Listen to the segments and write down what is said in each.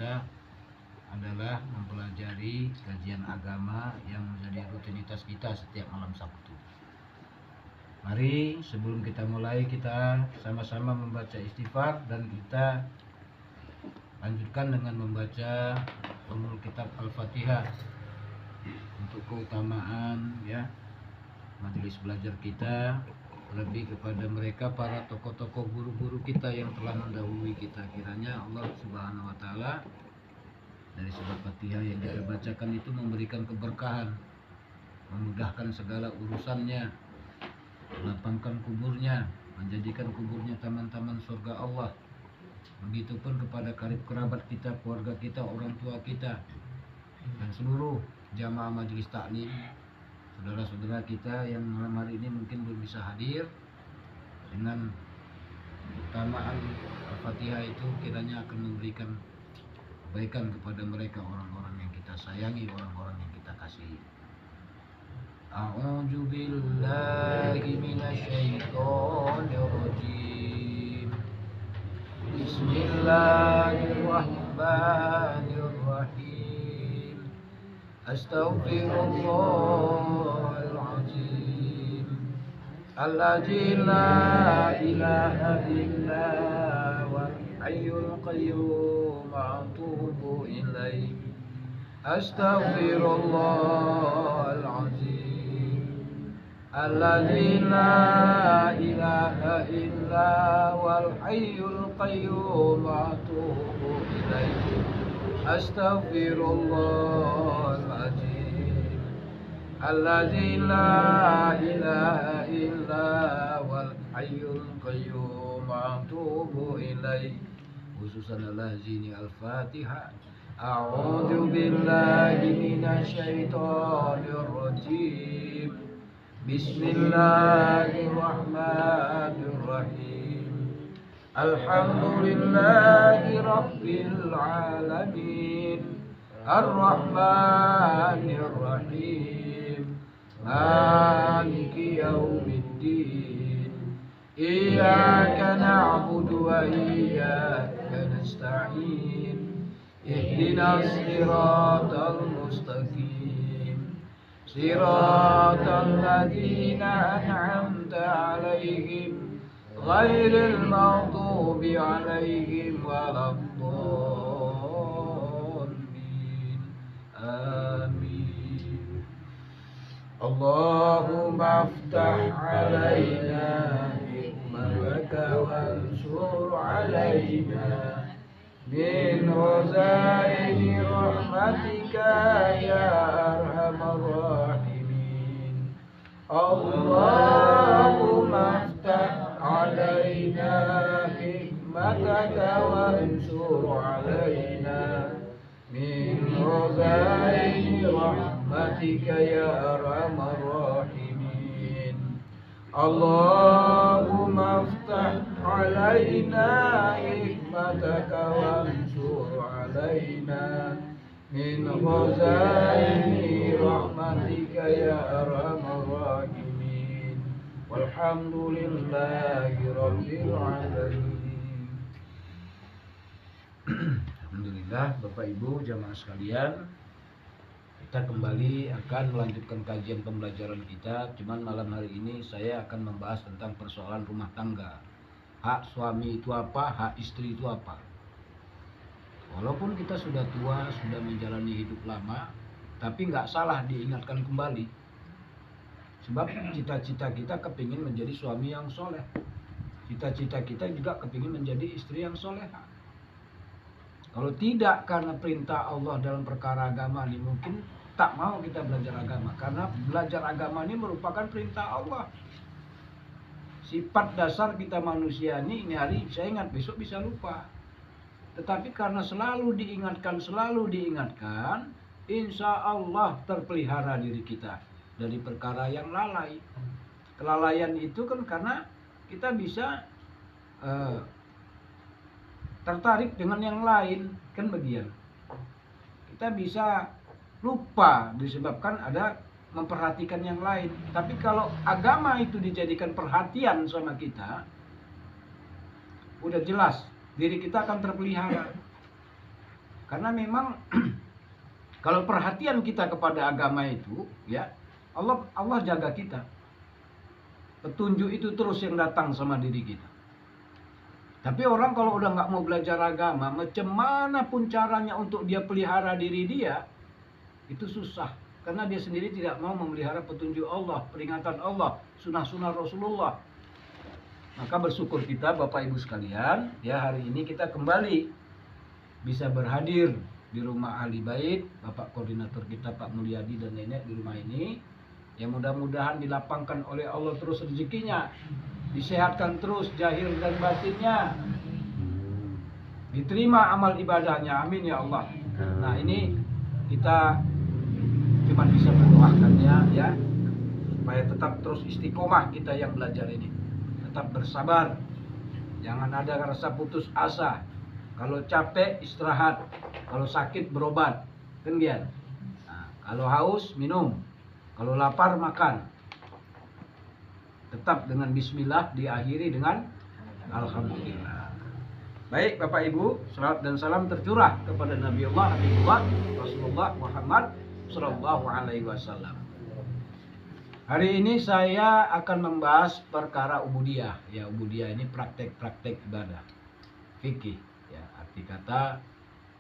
kita adalah mempelajari kajian agama yang menjadi rutinitas kita setiap malam Sabtu. Mari sebelum kita mulai, kita sama-sama membaca istighfar dan kita lanjutkan dengan membaca Ummul Kitab Al-Fatihah untuk keutamaan ya majelis belajar kita, lebih kepada mereka para tokoh-tokoh guru-guru kita yang telah mendahului kita. Kiranya Allah Subhanahu wa taala dari surat Fatihah yang kita bacakan itu memberikan keberkahan, memudahkan segala urusannya, melapangkan kuburnya, menjadikan kuburnya taman-taman surga Allah. Begitupun kepada karib kerabat kita, keluarga kita, orang tua kita, dan seluruh jamaah majelis taklim, saudara-saudara kita yang malam hari ini mungkin belum bisa hadir. Dengan keutamaan Al-Fatihah itu kiranya akan memberikan kebaikan kepada mereka, orang-orang yang kita sayangi, orang-orang yang kita kasihi. A'udzu billahi minasyaitonir rajim. Bismillahirrahmanirrahim. Astaghfirullahaladzim alladzi la ilaha illa huwal hayyul qayyum atubu ilaih. Astaghfirullahaladzim alladzi la ilaha illa huwal hayyul qayyum atubu ilaih. Astaghfirullahaladzim alladzi la ilaha illa huwal hayyul qayyum atubu ilaih. Khususan al-lazini al-Fatihah. A'udzu billahi minasyaitonir rajim. Bismillahirrahmanirrahim. Alhamdulillahi rabbil alamin. Ar-Rahmanir Rahim. Maliki yaumiddin. Iyyaka na'budu wa iyyaka nasta'in. Ihdinas siratal mustaqim. Siratal ladzina an'amta 'alaihim ghairil maghdubi 'alaihim waladdallin. Amin. Allahumma aftah 'alaina hikmataka wansur 'alaina min khazaini rahmatika ya arhamar rahimin. Allahumma aftah 'alaina hikmataka wansur 'alaina min khazaini rahmatika ya arhamar rahimin. Allahumma aftah 'alaina hikmataka wansur 'alaina min khazaini rahmatika ya arhamar rahimin. Walhamdulillahi rabbil alamin. Alhamdulillah, Bapak Ibu jamaah sekalian, kita kembali akan melanjutkan kajian pembelajaran kita. Cuman malam hari ini saya akan membahas tentang persoalan rumah tangga. Hak suami itu apa, hak istri itu apa. Walaupun kita sudah tua, sudah menjalani hidup lama, tapi nggak salah diingatkan kembali. Sebab cita-cita kita kepingin menjadi suami yang soleh. Cita-cita kita juga kepingin menjadi istri yang soleha. Kalau tidak karena perintah Allah dalam perkara agama ini, mungkin tak mau kita belajar agama. Karena belajar agama ini merupakan perintah Allah. Sifat dasar kita manusia ini hari bisa ingat, besok bisa lupa. Tetapi karena selalu diingatkan, insya Allah terpelihara diri kita dari perkara yang lalai. Kelalaian itu kan karena kita bisa tertarik dengan yang lain, kan bagian. Kita bisa lupa disebabkan ada memperhatikan yang lain. Tapi kalau agama itu dijadikan perhatian sama kita, udah jelas diri kita akan terpelihara. Karena memang kalau perhatian kita kepada agama itu, ya Allah jaga kita. Petunjuk itu terus yang datang sama diri kita. Tapi orang kalau udah nggak mau belajar agama, macam mana pun caranya untuk dia pelihara diri dia, itu susah. Karena dia sendiri tidak mau memelihara petunjuk Allah, peringatan Allah, sunnah-sunnah Rasulullah. Maka bersyukur kita Bapak Ibu sekalian, ya hari ini kita kembali bisa berhadir di rumah Ahli Bait, Bapak Koordinator kita Pak Mulyadi dan Nenek di rumah ini. Yang mudah-mudahan dilapangkan oleh Allah terus rezekinya, disehatkan terus zahir dan batinnya, diterima amal ibadahnya, amin ya Allah. Nah ini kita cuma bisa mendoakannya ya, supaya tetap terus istiqomah kita yang belajar ini, tetap bersabar, jangan ada rasa putus asa. Kalau capek istirahat, kalau sakit berobat, kan gitu. Nah, kalau haus minum, kalau lapar makan. Tetap dengan bismillah, diakhiri dengan alhamdulillah. Baik Bapak Ibu, salawat dan salam tercurah kepada Nabiullah Habibullah Rasulullah Muhammad sallallahu alaihi wasallam. Hari ini saya akan membahas perkara ubudiyah. Ya, ubudiyah ini praktek-praktek ibadah fikih. Ya, arti kata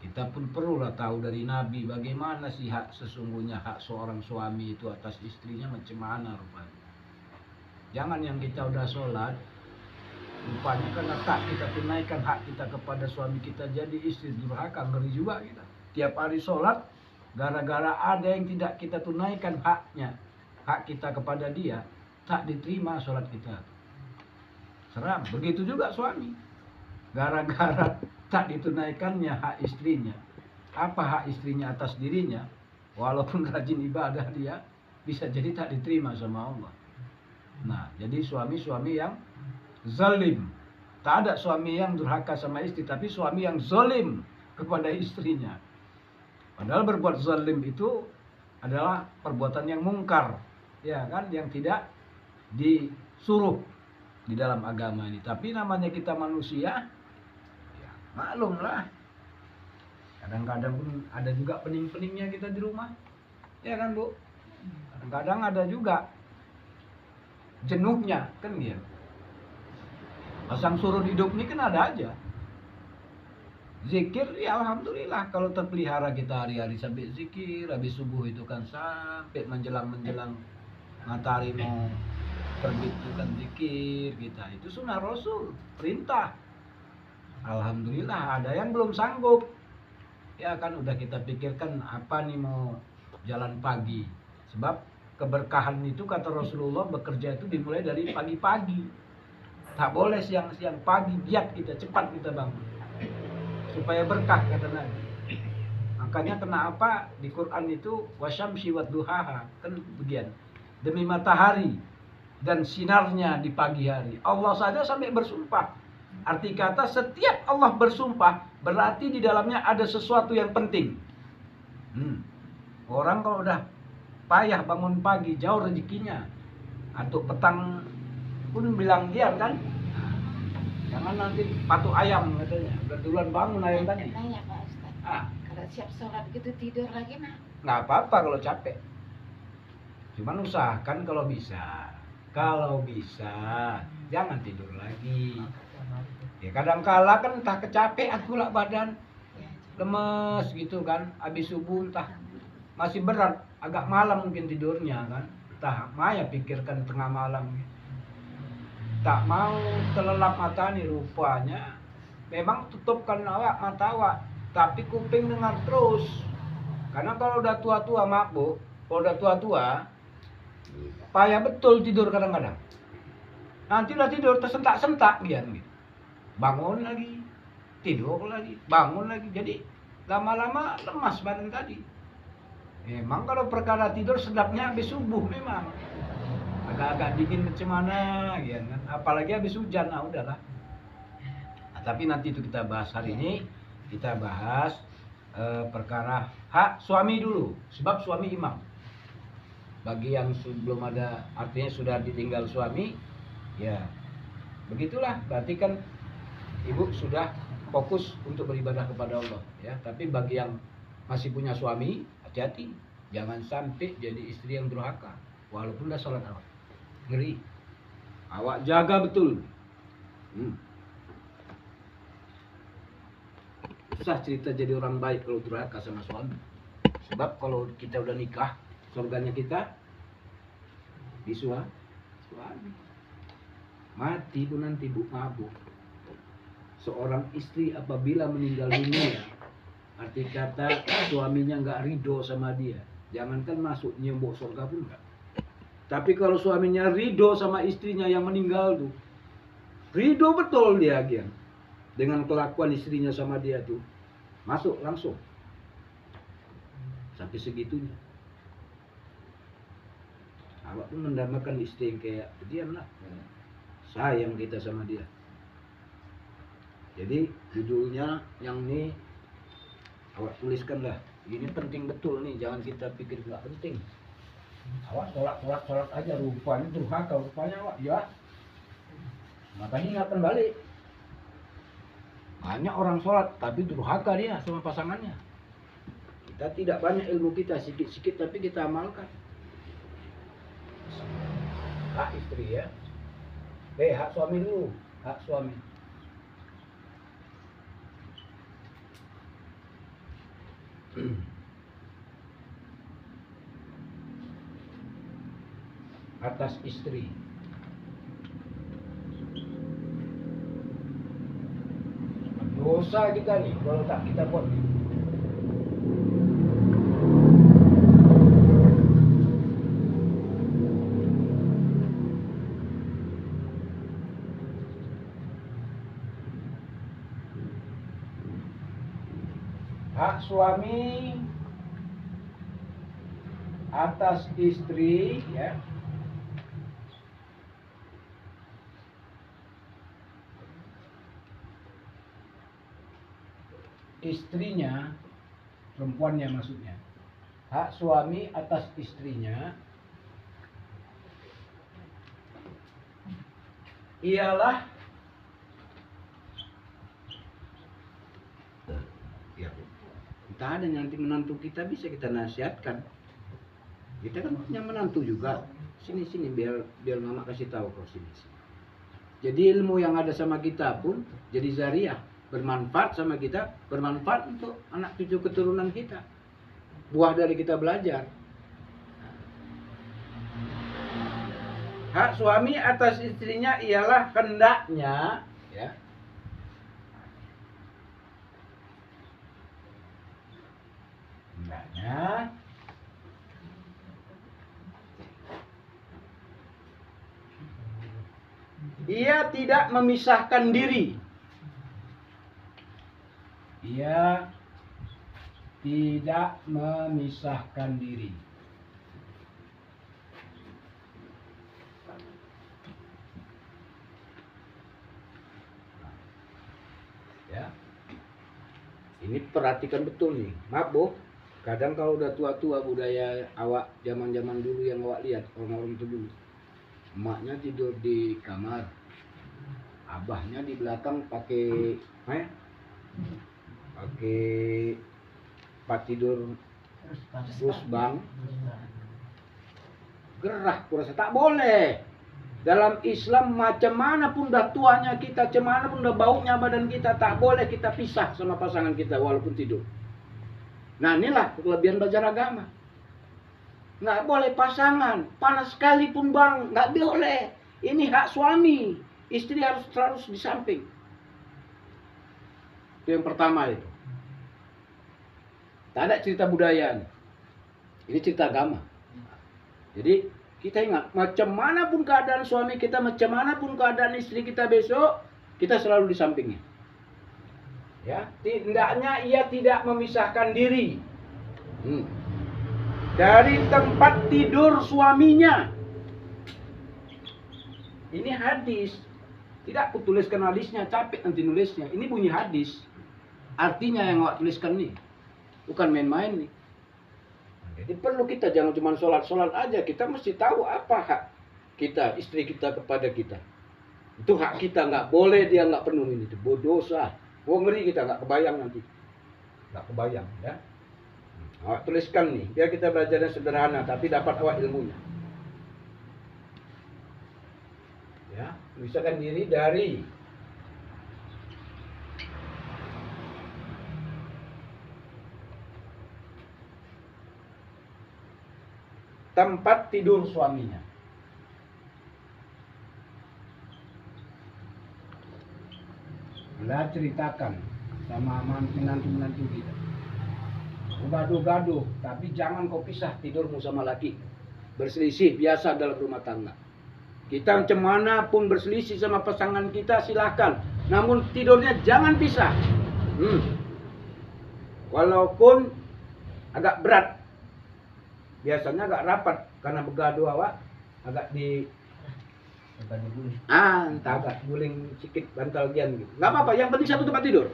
kita pun perlulah tahu dari Nabi bagaimana sih hak sesungguhnya hak seorang suami itu atas istrinya macam mana rupanya. Jangan yang kita udah sholat, rupanya karena tak kita tunaikan hak kita kepada suami kita, jadi istri durhaka, ngeri juga kita. Tiap hari sholat, gara-gara ada yang tidak kita tunaikan haknya, hak kita kepada dia, tak diterima sholat kita. Seram, begitu juga suami. Gara-gara tak ditunaikannya hak istrinya. Apa hak istrinya atas dirinya, walaupun rajin ibadah dia, bisa jadi tak diterima sama Allah. Nah, jadi suami-suami yang zalim. Tak ada suami yang durhaka sama istri, tapi suami yang zalim kepada istrinya. Padahal berbuat zalim itu adalah perbuatan yang mungkar, ya kan, yang tidak disuruh di dalam agama ini. Tapi namanya kita manusia, ya maklum lah. Kadang-kadang pun ada juga pening-peningnya kita di rumah, ya kan Bu. Kadang-kadang ada juga jenuhnya, kan gitu. Pasang surut hidup ini kan ada aja. Zikir ya alhamdulillah kalau terpelihara kita hari-hari sampai zikir, habis subuh itu kan sampai menjelang matahari mau terbit itu kan zikir kita. Itu sunnah Rasul, perintah. Alhamdulillah ada yang belum sanggup. Ya kan udah kita pikirkan apa nih mau jalan pagi. Sebab keberkahan itu kata Rasulullah bekerja itu dimulai dari pagi-pagi. Tak boleh siang-siang, pagi giat kita, cepat kita bangun. Supaya berkah kata Nabi. Makanya kenapa di Quran itu wasyamsi wadduhaha, kan bagian demi matahari dan sinarnya di pagi hari. Allah saja sampai bersumpah. Arti kata setiap Allah bersumpah berarti di dalamnya ada sesuatu yang penting. Orang kalau udah payah bangun pagi jauh rezekinya, atau petang pun bilang diam kan, jangan nanti patuk ayam katanya, udah duluan bangun ayam tadi. Nanya Pak Ustaz, kalau siap sholat gitu tidur lagi mah? Nggak apa-apa kalau capek, cuman usahakan kalau bisa jangan tidur lagi. Ya kadang-kala kan entah kecapean pula badan, lemes gitu kan, habis subuh entah masih berat, agak malam mungkin tidurnya kan, entah Maya pikirkan tengah malam, tak mau terlelap mata nih rupanya, memang tutupkan awak mata awak, tapi kuping dengar terus, karena kalau udah tua-tua mabuk, kalau udah tua-tua, payah betul tidur kadang-kadang, nanti udah tidur tersentak-sentak gitu. Bangun lagi, tidur lagi, bangun lagi, jadi lama-lama lemas badan tadi. Memang kalau perkara tidur sedapnya habis subuh memang. Agak-agak dingin macam mana gitu kan. Apalagi habis hujan, nah udahlah. Nah, tapi nanti itu kita bahas hari ini, kita bahas perkara hak suami dulu, sebab suami imam. Bagi yang belum ada, artinya sudah ditinggal suami, ya begitulah, berarti kan ibu sudah fokus untuk beribadah kepada Allah ya. Tapi bagi yang masih punya suami, hati-hati, jangan sampai jadi istri yang durhaka walaupun udah sholat awal. Ngeri. Awak jaga betul. Susah cerita jadi orang baik kalau durhaka sama suami. Sebab kalau kita udah nikah, surganya kita di suami. Mati pun nanti mabuk. Seorang istri apabila meninggal dunia, arti kata suaminya nggak ridho sama dia, jangankan masuk nyembok surga pun enggak. Tapi kalau suaminya ridho sama istrinya yang meninggal tuh, ridho betul dia Gian, dengan kelakuan istrinya sama dia tuh, masuk langsung sampai segitunya. Awak pun mendamaikan istri yang kayak dia lah, sayang kita sama dia. Jadi judulnya yang ini awak tuliskan lah. Ini penting betul nih, jangan kita pikir nggak penting. Awak sholat aja, rupanya durhaka rupanya awak ya. Makanya ingatkan balik. Banyak orang sholat tapi durhaka dia sama pasangannya. Kita tidak banyak ilmu kita, sikit-sikit tapi kita amalkan. Hak istri ya. Hak suami dulu, hak suami. Atas istri. Dosa kita nih kalau tak kita buat. Hak suami atas istri ya. Istrinya, perempuannya maksudnya. Hak suami atas istrinya ialah ya, kita ada nanti menantu kita bisa kita nasihatkan. Kita kan punya menantu juga. Sini biar mama kasih tahu kau sini. Jadi ilmu yang ada sama kita pun jadi zariah, bermanfaat sama kita, bermanfaat untuk anak cucu keturunan kita. Buah dari kita belajar. Hak suami atas istrinya ialah hendaknya ya. Hendaknya ia tidak memisahkan diri. Ia tidak memisahkan diri. Ya. Ini perhatikan betul nih. Maaf, Bu. Kadang kalau udah tua-tua budaya awak zaman-zaman dulu yang awak lihat orang-orang itu dulu. Emaknya tidur di kamar, abahnya di belakang pakai tempat tidur rusbang. Gerah kurasa tak boleh. Dalam Islam macam mana pun dah tuanya kita, macam mana pun dah baunya badan kita, tak boleh kita pisah sama pasangan kita walaupun tidur. Nah inilah kelebihan belajar agama. Nggak boleh pasangan, panas sekalipun bang, nggak boleh. Ini hak suami, istri harus terus di samping. Itu yang pertama itu. Tak ada cerita budaya. Ini cerita agama. Jadi kita ingat, macam mana pun keadaan suami kita, macam mana pun keadaan istri kita besok, kita selalu di sampingnya. Ya, hendaknya ia tidak memisahkan diri. Dari tempat tidur suaminya. Ini hadis. Tidak aku tuliskan hadisnya, capek nanti nulisnya. Ini bunyi hadis. Artinya yang aku tuliskan nih. Bukan main-main nih. Jadi perlu kita jangan cuma sholat-sholat aja. Kita mesti tahu apa hak kita, istri kita kepada kita. Itu hak kita, nggak boleh dia nggak penuhi itu. Dosa. Oh ngeri kita, nggak kebayang nanti. Nggak kebayang ya. Awak tuliskan nih, biar kita belajarnya sederhana tapi dapat awak ilmunya. Ya, misalkan diri dari tempat tidur suaminya. Beliau ceritakan sama menantu-menantu kita. Gaduh-gaduh, tapi jangan kau pisah tidurmu sama laki. Berselisih biasa dalam rumah tangga. Kita macam mana pun berselisih sama pasangan kita silahkan. Namun tidurnya jangan pisah. Walaupun agak berat. Biasanya agak rapat karena begaduh awak agak di entah agak guling sedikit bantal gian gitu. Nggak apa-apa, yang penting satu tempat tidur.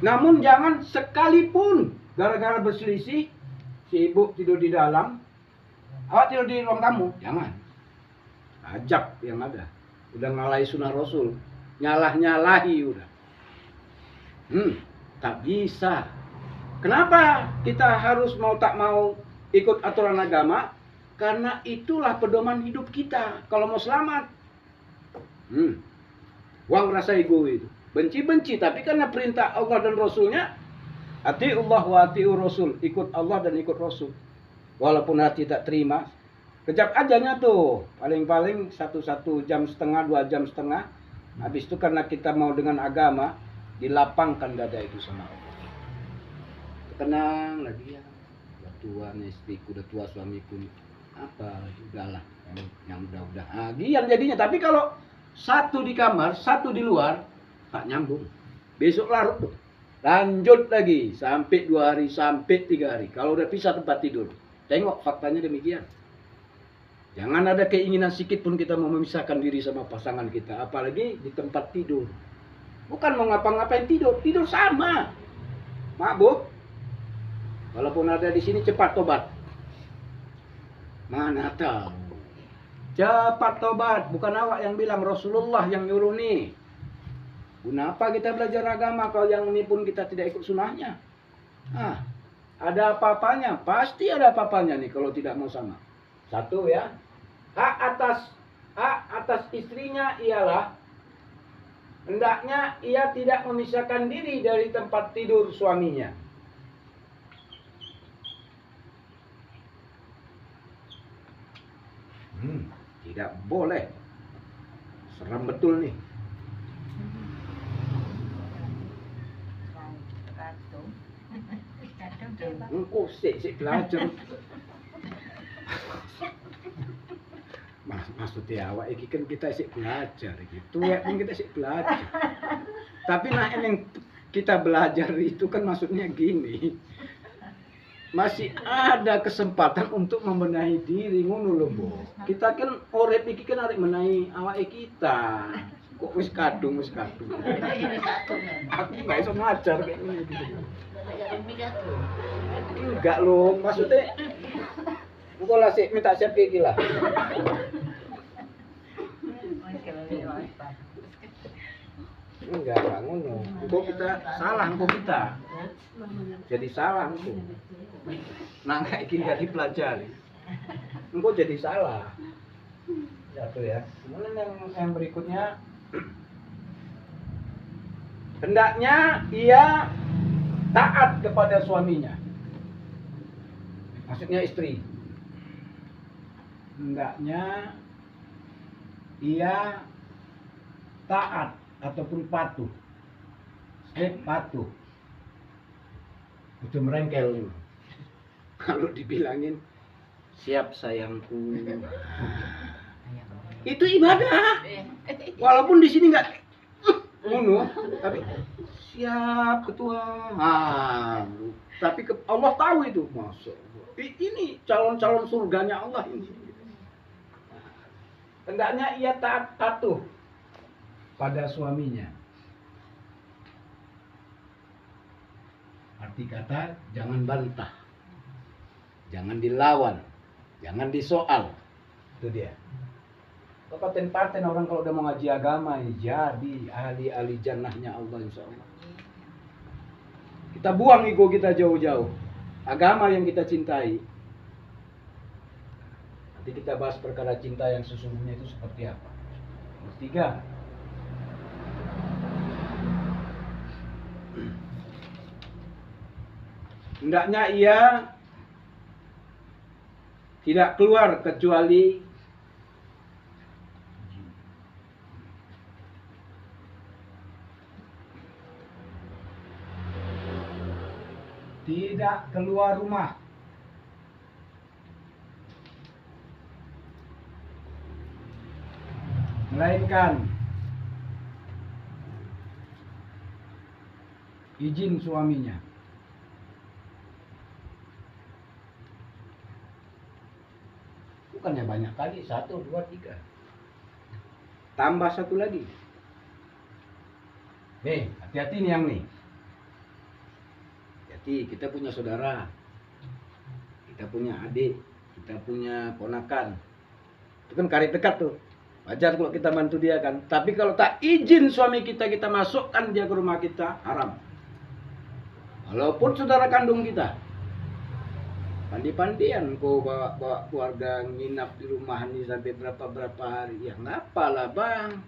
Namun jangan sekalipun gara-gara berselisih si ibu tidur di dalam, awak tidur di ruang tamu, jangan. Ajab yang ada. Udah ngalahi sunnah Rasul, nyalah-nyalahi udah. Tak bisa. Kenapa kita harus mau tak mau ikut aturan agama? Karena itulah pedoman hidup kita. Kalau mau selamat. Uang rasa ego itu. Benci-benci. Tapi karena perintah Allah dan Rasulnya. Ati'ullah wa ati'ur Rasul. Ikut Allah dan ikut Rasul. Walaupun hati tak terima. Kejap ajanya tuh. Paling-paling 1 jam setengah, 2 jam setengah. Habis itu karena kita mau dengan agama. Dilapangkan dada itu sama Allah. Tenang lagi ya. Udah tua nih istriku, udah tua suamiku. Apa udahlah yang udah gian jadinya. Tapi kalau satu di kamar, satu di luar, tak nyambung. Besok larut tuh. Lanjut lagi sampai 2 hari, sampai 3 hari. Kalau udah pisah tempat tidur, tengok faktanya demikian. Jangan ada keinginan sedikit pun kita mau memisahkan diri sama pasangan kita, apalagi di tempat tidur. Bukan mau ngapa-ngapain tidur sama. Mabuk. Walaupun ada di sini cepat tobat. Mana tahu. Cepat tobat. Bukan awak yang bilang, Rasulullah yang nyuruh nih. Guna apa kita belajar agama kalau yang ini pun kita tidak ikut sunnahnya? Ada apa-apanya? Pasti ada apa-apanya nih kalau tidak mau sama. Satu ya. Hak atas istrinya ialah hendaknya ia tidak memisahkan diri dari tempat tidur suaminya. Tidak boleh. Seram betul nih. Engkau sik belajar. Maksudnya awak iki kan kita sik belajar gitu. Ya pun kita sik belajar. Tapi nah yang kita belajar itu kan maksudnya gini. Masih ada kesempatan untuk membenahi diri ngono lho, Bu. Kita kan urip iki kan arek menahi awake kita. Kok wis kadung. Aku enggak iso ngajar kayak gini gitu. Enggak lho, maksudnya engko lah sik minta siap iki lah. Enggak ngono. Engko kita salah engko kita. Jadi salah engko. Nah, iki enggak dipelajari. Engko jadi salah. Satu ya. Kemudian yang berikutnya hendaknya ia taat kepada suaminya. Maksudnya istri. Hendaknya ia taat ataupun patuh. Patuh. Itu merengkel. Kalau dibilangin siap sayangku. Itu ibadah. Walaupun di sini enggak ngono, tapi siap ketua. Tapi Allah tahu itu, Masya Allah. Ini calon-calon surganya Allah ini. Hendaknya ia taat patuh pada suaminya. Arti kata jangan bantah, jangan dilawan, jangan disoal. Itu dia. Paten-paten orang kalau udah mau ngaji agama ya jadi ahli-ahli jannahnya Allah insya Allah. Kita buang ego kita jauh-jauh. Agama yang kita cintai. Nanti kita bahas perkara cinta yang sesungguhnya itu seperti apa. Nomor 3. Hendaknya ia tidak keluar kecuali tidak keluar rumah melainkan izin suaminya. Bukannya banyak kali, 1, 2, 3. Tambah 1 lagi. Nih, hati-hati nih yang nih. Hati, kita punya saudara, kita punya adik, kita punya ponakan. Itu kan karib dekat tuh. Wajar kalau kita bantu dia kan. Tapi kalau tak izin suami kita, kita masukkan dia ke rumah kita, haram. Walaupun saudara kandung kita. Pandi-pandian kau bawa keluarga nginap di rumah nih sampai berapa hari. Ya ngapa lah bang.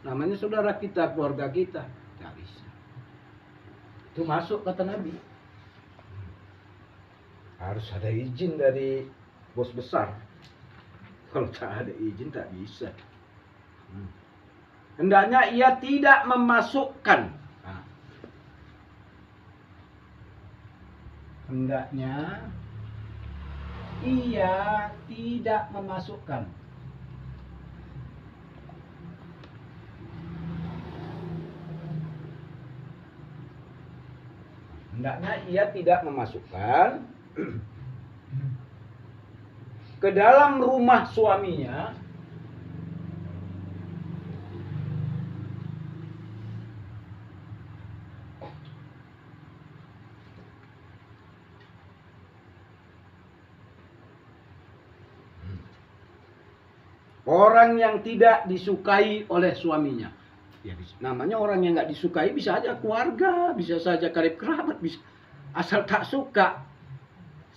Namanya saudara kita, keluarga kita. Gak bisa. Itu masuk kata Nabi. Harus ada izin dari bos besar. Kalau tak ada izin tak bisa. Hendaknya ia tidak memasukkan. Nah. Hendaknya ia tidak memasukkan. Hendaknya ia tidak memasukkan ke dalam rumah suaminya orang yang tidak disukai oleh suaminya. Ya, namanya orang yang nggak disukai bisa aja keluarga, bisa saja karib kerabat, bisa asal tak suka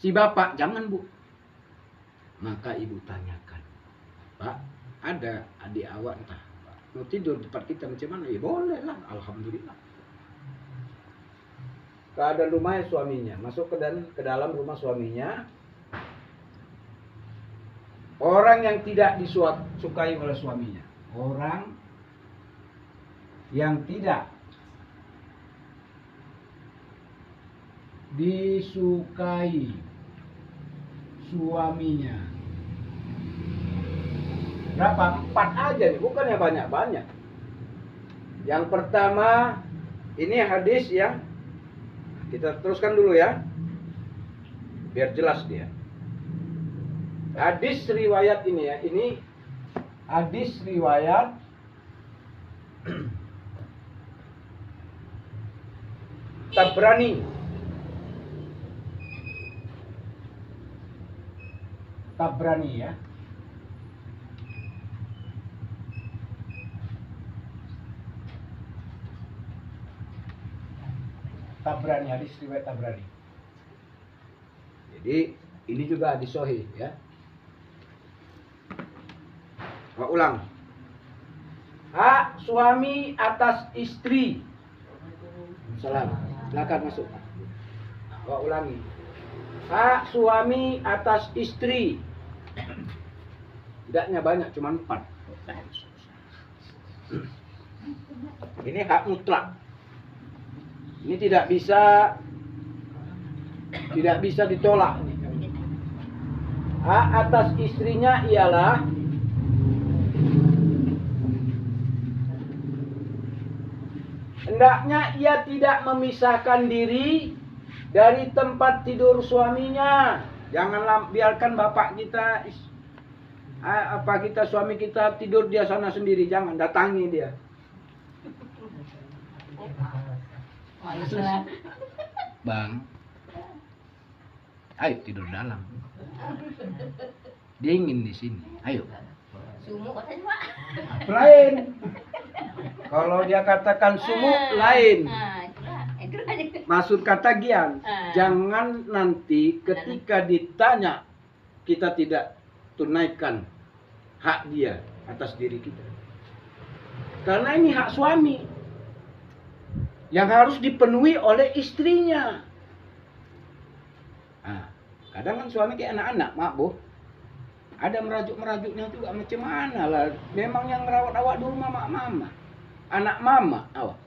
si bapak, jangan bu. Maka ibu tanyakan, Pak, ada adik awak entah mau tidur di tempat kita macam mana? Ya boleh lah, alhamdulillah. Keadaan rumahnya suaminya, masuk ke dalam rumah suaminya. Orang yang tidak disukai oleh suaminya. Orang yang tidak disukai suaminya. Berapa? 4 aja nih, bukannya banyak-banyak. Yang pertama, ini hadis yang kita teruskan dulu ya. Biar jelas dia. Hadis riwayat ini ya, ini hadis riwayat Tabrani. Tabrani ya. Tabrani, hadis riwayat Tabrani. Jadi ini juga hadis sahih ya. Ulang. Hak suami atas istri. Salam. Silakan masuk. Ulangi. Hak suami atas istri. Tidaknya banyak, cuma 4. Ini hak mutlak. Ini tidak bisa ditolak. Hak atas istrinya ialah hendaknya ia tidak memisahkan diri dari tempat tidur suaminya. Janganlah biarkan bapak kita, suami kita tidur dia sana sendiri. Jangan, datangi dia. Bang, ayo tidur dalam. Dingin di sini. Ayo. Sumuk katanya Pak. Lain. Kalau dia katakan sumuk lain. Itulah. Maksud kata gian, Ah. jangan nanti ketika ditanya kita tidak tunaikan hak dia atas diri kita. Karena ini hak suami yang harus dipenuhi oleh istrinya. Nah, kadang kan suami kayak anak-anak, maaf Bu. Ada merajuk-merajuknya juga macam mana lah. Memang yang merawat awak dulu mama. Anak mama awak.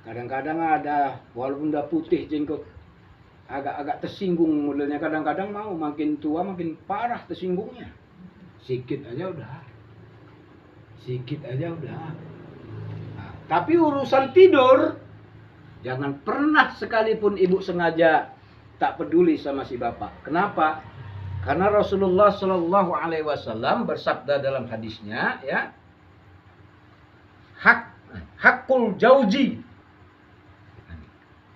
Kadang-kadang ada, walaupun udah putih jenggot, agak-agak tersinggung modelnya. Kadang-kadang mau makin tua makin parah tersinggungnya. Sikit aja udah. Nah, tapi urusan tidur, jangan pernah sekalipun ibu sengaja tak peduli sama si bapak. Kenapa? Karena Rasulullah Shallallahu Alaihi Wasallam bersabda dalam hadisnya, ya, hakul jauji,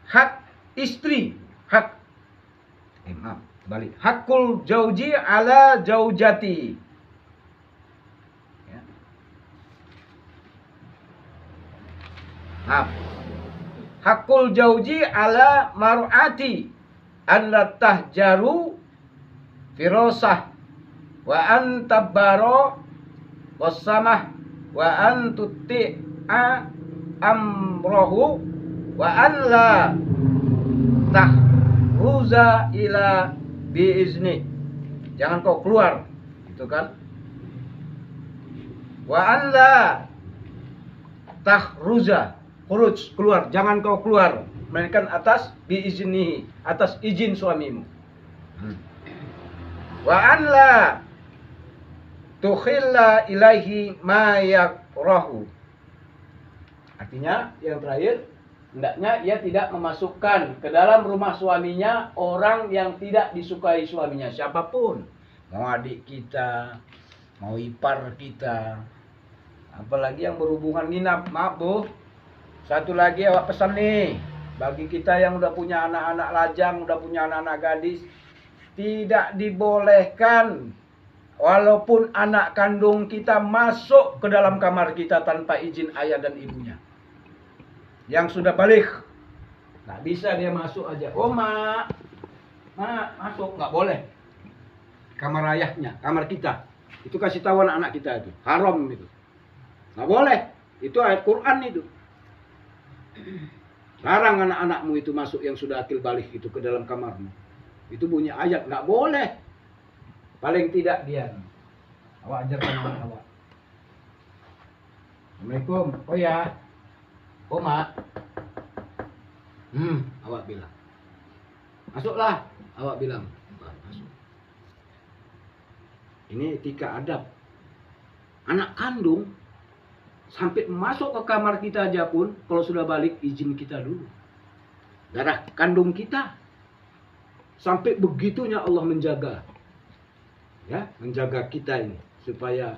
hak istri, hakul jauji ala jaujati. Ya. Hakul jauji ala mar'ati an la tahjaru firasah wa an tabbaro wasamah wa an tuti'a amrohu wa an la tahruza ila biizni. Jangan kau keluar, gitu kan? Wa an la tahruza, keluar, jangan kau keluar melainkan atas biiznihi, atas izin suamimu. Wa an la tukhilla ilaihi ma yakrahu. Artinya yang terakhir, hendaknya ia tidak memasukkan ke dalam rumah suaminya orang yang tidak disukai suaminya, siapapun. Mau adik kita, mau ipar kita, apalagi yang berhubungan nginap. Maaf Bu, satu lagi awak pesan nih, bagi kita yang udah punya anak-anak lajang, udah punya anak-anak gadis, tidak dibolehkan walaupun anak kandung kita masuk ke dalam kamar kita tanpa izin ayah dan ibunya. Yang sudah balik, nggak bisa dia masuk aja. Oh mak masuk, nggak boleh. Kamar ayahnya, kamar kita, itu kasih tahu anak-anak kita itu haram itu, nggak boleh. Itu ayat Quran itu. Larang anak-anakmu itu masuk yang sudah akil balik itu ke dalam kamarmu. Itu bunyi ayat, nggak boleh. Paling tidak dia. Awak ajarkan anak awak. Assalamualaikum. Oh ya. Oh mak. Awak bilang. Masuklah. Awak bilang. Masuk. Ini etika adab. Anak kandung sampai masuk ke kamar kita aja pun, kalau sudah balik izin kita dulu. Darah kandung kita. Sampai begitunya Allah menjaga, ya, menjaga kita ini supaya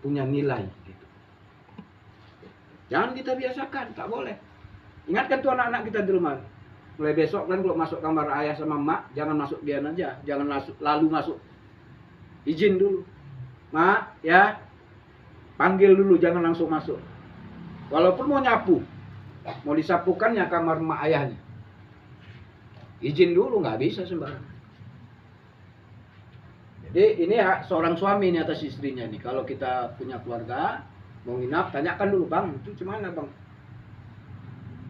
punya nilai. Gitu. Jangan kita biasakan, tak boleh. Ingatkan tuh anak-anak kita di rumah. Mulai besok kan kalau masuk kamar ayah sama mak, jangan masuk biar aja, jangan lalu masuk. Izin dulu, mak, ya, panggil dulu, jangan langsung masuk. Walaupun mau nyapu, mau disapukannya kamar mak ayahnya. Izin dulu, nggak bisa sembarangan. Jadi ini hak seorang suami ini atas istrinya nih. Kalau kita punya keluarga mau nginap, tanyakan dulu, bang, itu gimana bang?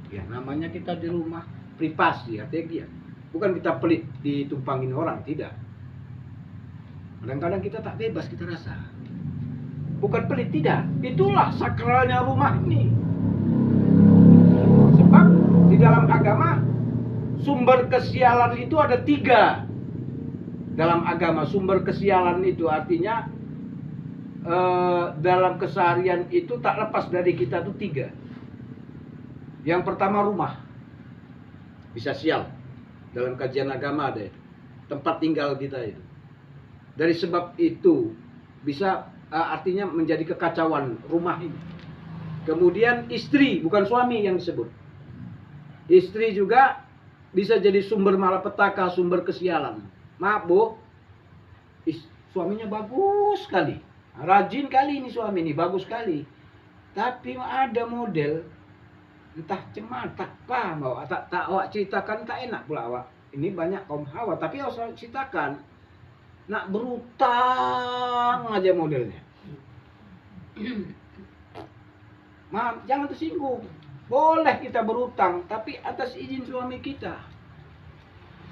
Ya namanya kita di rumah privasi, artinya dia. Bukan kita pelit ditumpangin orang, tidak. Kadang-kadang kita tak bebas, kita rasa. Bukan pelit, tidak. Itulah sakralnya rumah ini. Sebab di dalam agama sumber kesialan itu ada 3. Dalam agama sumber kesialan itu artinya dalam keseharian itu tak lepas dari kita tuh 3. Yang pertama rumah. Bisa sial. Dalam kajian agama ada itu. Tempat tinggal kita itu. Dari sebab itu bisa artinya menjadi kekacauan rumah ini. Kemudian istri, bukan suami yang disebut. Istri juga bisa jadi sumber malapetaka, sumber kesialan. Maaf Bu, suaminya bagus sekali, rajin kali ini suami ini, bagus sekali. Tapi ada model entah cemata apa mau tak awak ceritakan tak enak pula awak. Ini banyak kaum hawa, tapi harus ceritakan. Nak berutang aja modelnya. Maaf, jangan tersinggung. Boleh kita berutang, tapi atas izin suami kita.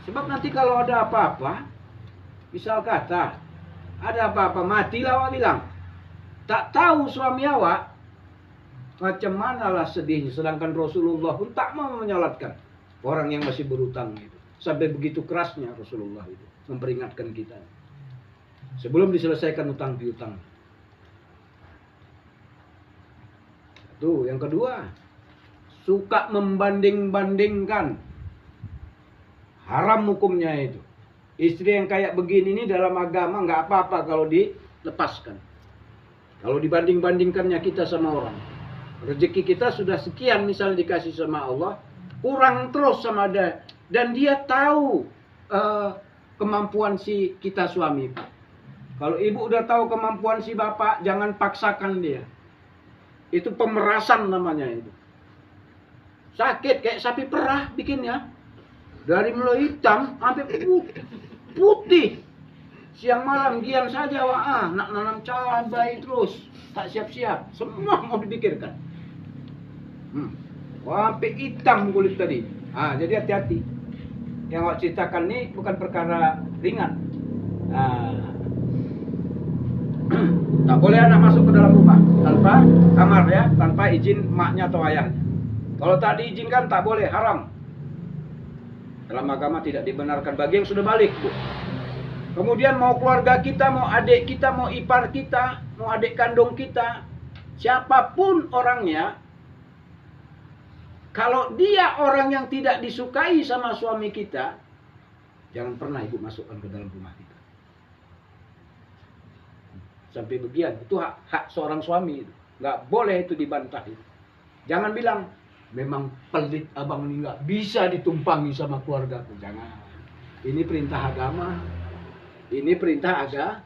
Sebab nanti kalau ada apa-apa, misal kata, ada apa-apa, matilah awak bilang. Tak tahu suami awak, macam manalah sedihnya. Sedangkan Rasulullah pun tak mau menyolatkan orang yang masih berutang itu. Sampai begitu kerasnya Rasulullah itu memperingatkan kita. Sebelum diselesaikan utang piutang. Tuh, yang kedua, suka membanding-bandingkan. Haram hukumnya itu. Istri yang kayak begini ini dalam agama nggak apa-apa kalau dilepaskan. Kalau dibanding-bandingkannya kita sama orang. Rezeki kita sudah sekian misalnya dikasih sama Allah, kurang terus sama dia. Dan dia tahu kemampuan si kita suami. Kalau ibu udah tahu kemampuan si bapak, jangan paksakan dia. Itu pemerasan namanya itu. Sakit kayak sapi perah bikinnya. Dari mulai hitam sampai putih. Siang malam diam saja wah, nak nanam cabai terus, tak siap-siap. Semua mau dipikirkan. Wah, sampai hitam kulit tadi. Jadi hati-hati. Yang awak ceritakan ini bukan perkara ringan. Tak boleh anak masuk ke dalam rumah tanpa kamar ya, tanpa izin maknya atau ayahnya. Kalau tak diizinkan tak boleh, haram. Dalam agama tidak dibenarkan bagi yang sudah balik, Bu. Kemudian mau keluarga kita, mau adik kita, mau ipar kita, mau adik kandung kita, siapapun orangnya, kalau dia orang yang tidak disukai sama suami kita, jangan pernah ibu masukkan ke dalam rumah kita. Sampai begian, itu hak seorang suami. Nggak boleh itu dibantah. Jangan bilang, memang pelit abang ini nggak bisa ditumpangi sama keluargaku. Jangan. Ini perintah agama. Ini perintah agama.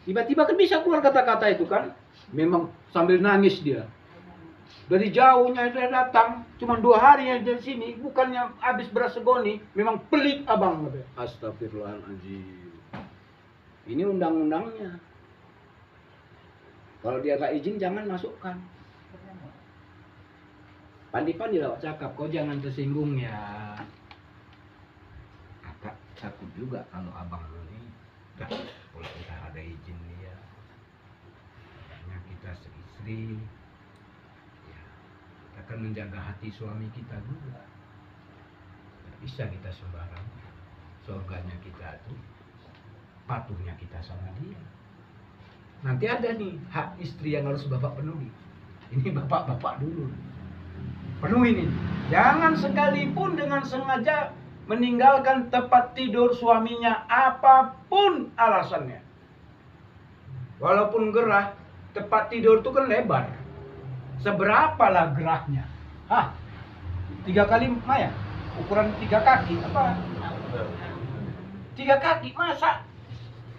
Tiba-tiba kan bisa keluar kata-kata itu kan. Memang sambil nangis dia. Dari jauhnya dia datang. Cuma 2 hari dari sini. Bukannya habis beras segoni. Memang pelit abang. Astagfirullahaladzim. Ini undang-undangnya. Kalau dia nggak izin jangan masukkan. Pandi-pandi lah cakap, kau jangan tersinggung ya. Agak takut juga kalau abang ini kalau kita ada izin dia. Karena kita seistri, ya, kita akan menjaga hati suami kita juga. Tidak bisa kita sembarang. Surganya kita tuh patuhnya kita sama dia. Nanti ada nih hak istri yang harus bapak penuhi. Ini bapak-bapak dulu. Penuhi ini. Jangan sekalipun dengan sengaja meninggalkan tempat tidur suaminya apapun alasannya. Walaupun gerah, tempat tidur itu kan lebar. Seberapalah gerahnya? 3 kali Maya? Ukuran 3 kaki apa? 3 kaki masa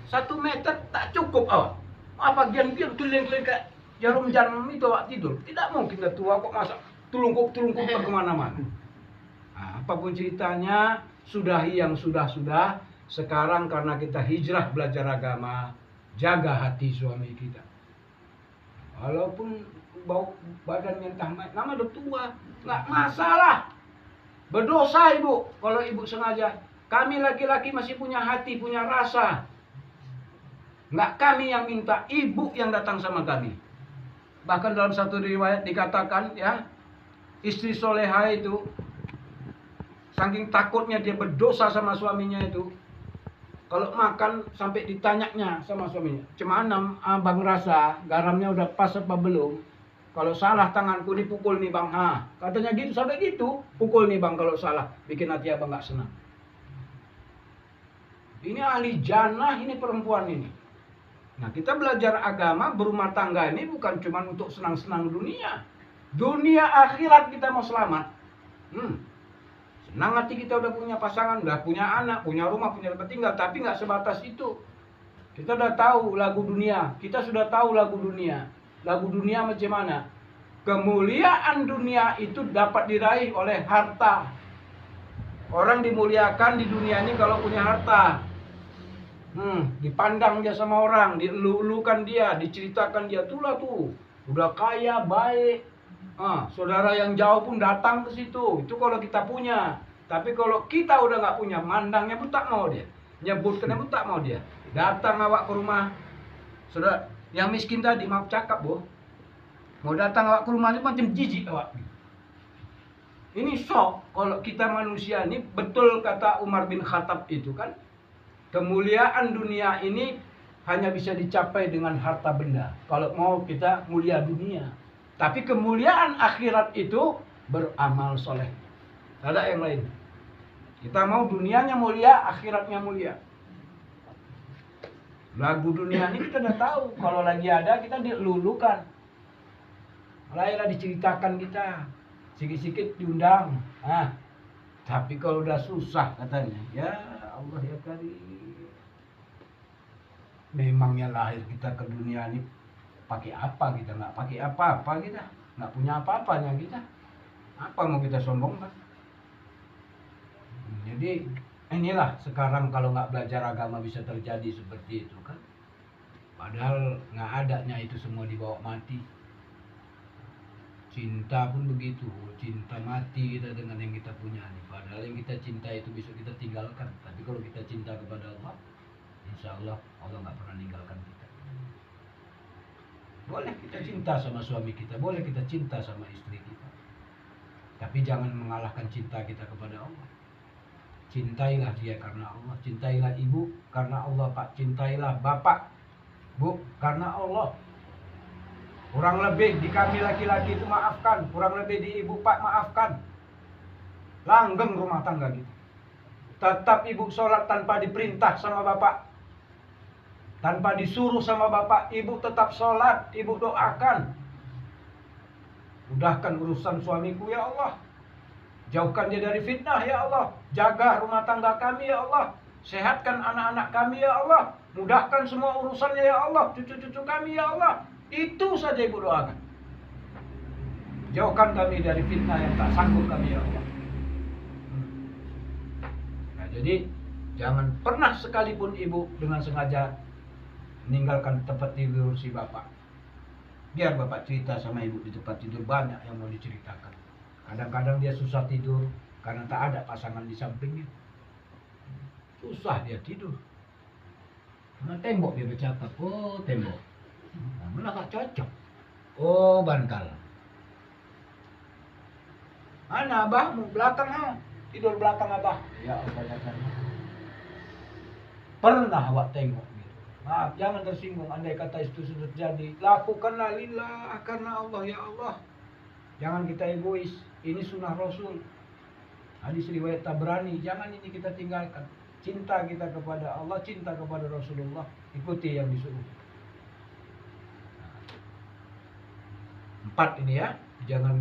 1 meter tak cukup awak. Apa gian-gian keliling-keliling kayak jarum jam itu awak tidur? Tidak mungkin tua kok masa tulungkup-tulungkup ke kemana-mana. Apapun ceritanya, sudahi yang sudah-sudah. Sekarang karena kita hijrah belajar agama, jaga hati suami kita. Walaupun bau badannya entah nama udah tua, nggak masalah. Berdosa ibu kalau ibu sengaja. Kami laki-laki masih punya hati, punya rasa. Nggak kami yang minta, ibu yang datang sama kami. Bahkan dalam satu riwayat dikatakan ya, istri soleha itu saking takutnya dia berdosa sama suaminya itu, kalau makan sampai ditanyanya sama suaminya, "Cemana abang rasa garamnya udah pas apa belum? Kalau salah tanganku dipukul nih bang." Katanya gitu, sampai gitu, "Pukul nih bang kalau salah, bikin hati abang nggak senang." Ini ahli jannah ini perempuan ini. Nah, kita belajar agama berumah tangga ini bukan cuma untuk senang-senang dunia. Dunia akhirat kita mau selamat. Senang hati kita udah punya pasangan, udah punya anak, punya rumah, punya tempat tinggal, tapi nggak sebatas itu. Kita udah tahu lagu dunia, kita sudah tahu lagu dunia. Lagu dunia macam mana? Kemuliaan dunia itu dapat diraih oleh harta. Orang dimuliakan di dunia ini kalau punya harta. Dipandang dia sama orang, dielu-elukan dia, diceritakan dia, itulah tuh, udah kaya, baik. Saudara yang jauh pun datang ke situ. Itu kalau kita punya. Tapi kalau kita udah nggak punya, mandangnya pun tak mau dia, nyebutkannya pun tak mau dia. Datang awak ke rumah, saudara yang miskin tadi, maaf cakap boh, mau datang awak ke rumah ini macam jijik awak. Ini shock kalau kita manusia ini, betul kata Umar bin Khattab itu kan, kemuliaan dunia ini hanya bisa dicapai dengan harta benda. Kalau mau kita mulia dunia. Tapi kemuliaan akhirat itu beramal soleh. Tidak ada yang lain. Kita mau dunianya mulia, akhiratnya mulia. Lagu dunia ini kita udah tahu. Kalau lagi ada kita dilulukan. Mulailah diceritakan kita. Sikit-sikit diundang. Tapi kalau udah susah katanya, ya Allah ya Karim. Memangnya lahir kita ke dunia ini pakai apa kita? Nggak pakai apa-apa kita. Nggak punya apa-apanya kita. Apa mau kita sombongkan? Jadi inilah sekarang kalau nggak belajar agama bisa terjadi seperti itu kan. Padahal nggak adanya itu semua dibawa mati. Cinta pun begitu, cinta mati kita dengan yang kita punya nih. Padahal yang kita cinta itu bisa kita tinggalkan. Tapi kalau kita cinta kepada Allah, insya Allah Allah nggak pernah ninggalkan kita. Boleh kita cinta sama suami kita, boleh kita cinta sama istri kita. Tapi jangan mengalahkan cinta kita kepada Allah. Cintailah dia karena Allah, cintailah ibu karena Allah Pak, cintailah bapak, bu karena Allah. Kurang lebih di kami laki-laki itu maafkan, kurang lebih di ibu pak maafkan. Langgeng rumah tangga gitu. Tetap ibu sholat tanpa diperintah sama bapak, tanpa disuruh sama bapak, ibu tetap sholat, ibu doakan. Mudahkan urusan suamiku ya Allah. Jauhkan dia dari fitnah ya Allah. Jaga rumah tangga kami ya Allah. Sehatkan anak-anak kami ya Allah. Mudahkan semua urusannya ya Allah. Cucu-cucu kami ya Allah. Itu saja ibu doakan. Jauhkan kami dari fitnah yang tak sanggup kami ya Allah. Nah, jadi jangan pernah sekalipun ibu dengan sengaja meninggalkan tempat tidur si bapak. Biar bapak cerita sama ibu di tempat tidur, banyak yang mau diceritakan. Kadang-kadang dia susah tidur karena tak ada pasangan di sampingnya. Susah dia tidur. Karena tembok dia bercakap, oh tembok. Malah gak cocok. Oh bantal. Mana abahmu? Belakang tidur belakang abah. Ya Allah ya Allah. Pernah awak tengok gitu. Maaf, jangan tersinggung. Andai kata itu sudah terjadi, lakukanlah lillah karena Allah ya Allah. Jangan kita egois. Ini sunnah Rasul. Hadis riwayat Tabrani. Jangan ini kita tinggalkan. Cinta kita kepada Allah, cinta kepada Rasulullah. Ikuti yang disuruh. 4 ini ya. Jangan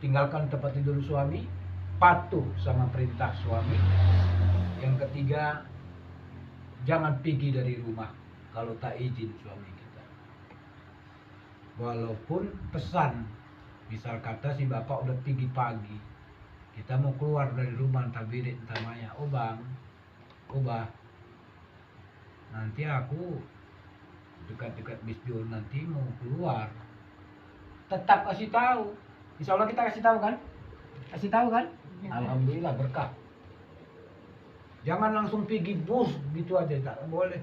tinggalkan tempat tidur suami. Patuh sama perintah suami. Yang ketiga, jangan pergi dari rumah kalau tak izin suami kita. Walaupun pesan, misal kata si bapak udah pergi pagi, kita mau keluar dari rumah entah birit entah maya, oh bang, oh bah, nanti aku dekat-dekat bisjul nanti mau keluar, tetap kasih tahu. Insya Allah kita kasih tahu kan? Kasih tahu kan? Ya. Alhamdulillah berkah. Jangan langsung pergi bus gitu aja, tak boleh.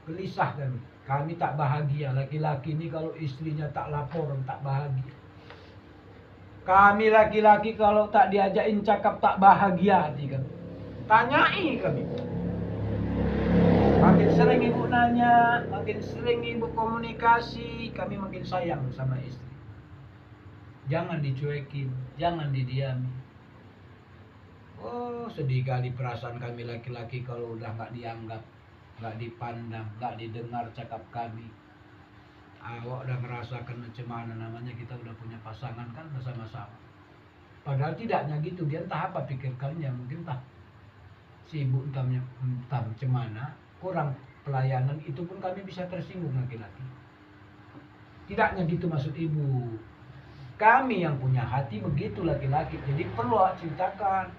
Gelisah kami. Kami tak bahagia. Laki-laki ini kalau istrinya tak lapor, tak bahagia. Kami laki-laki kalau tak diajakin cakap tak bahagia hati kami. Tanyai kami. Makin sering ibu nanya, makin sering ibu komunikasi, kami makin sayang sama istri. Jangan dicuekin, jangan didiami. Oh, sedih kali perasaan kami laki-laki kalau udah nggak dianggap, nggak dipandang, nggak didengar cakap kami. Awak udah merasakan macam mana namanya kita udah punya pasangan kan bersama-sama. Padahal tidaknya gitu, dia entah apa pikirkannya, mungkin entah sibuk entah macam mana, kurang pelayanan itu pun kami bisa tersinggung laki-laki. Tidaknya gitu maksud ibu. Kami yang punya hati begitu laki-laki, jadi perlu ceritakan.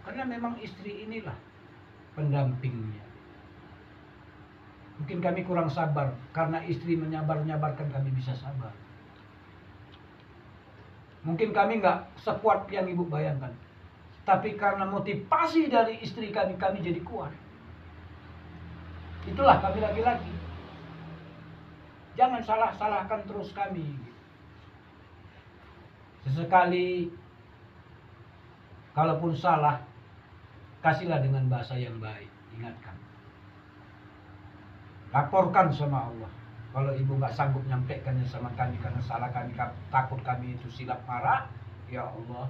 Karena memang istri inilah pendampingnya. Mungkin kami kurang sabar, karena istri menyabar-nyabarkan kami bisa sabar. Mungkin kami nggak sekuat yang ibu bayangkan. Tapi karena motivasi dari istri kami jadi kuat. Itulah kami laki-laki. Jangan salah-salahkan terus kami. Sesekali, kalaupun salah, kasihlah dengan bahasa yang baik. Ingatkan. Laporkan sama Allah. Kalau ibu nggak sanggup nyampaikannya sama kami karena salah kami, takut kami itu silap marah, ya Allah,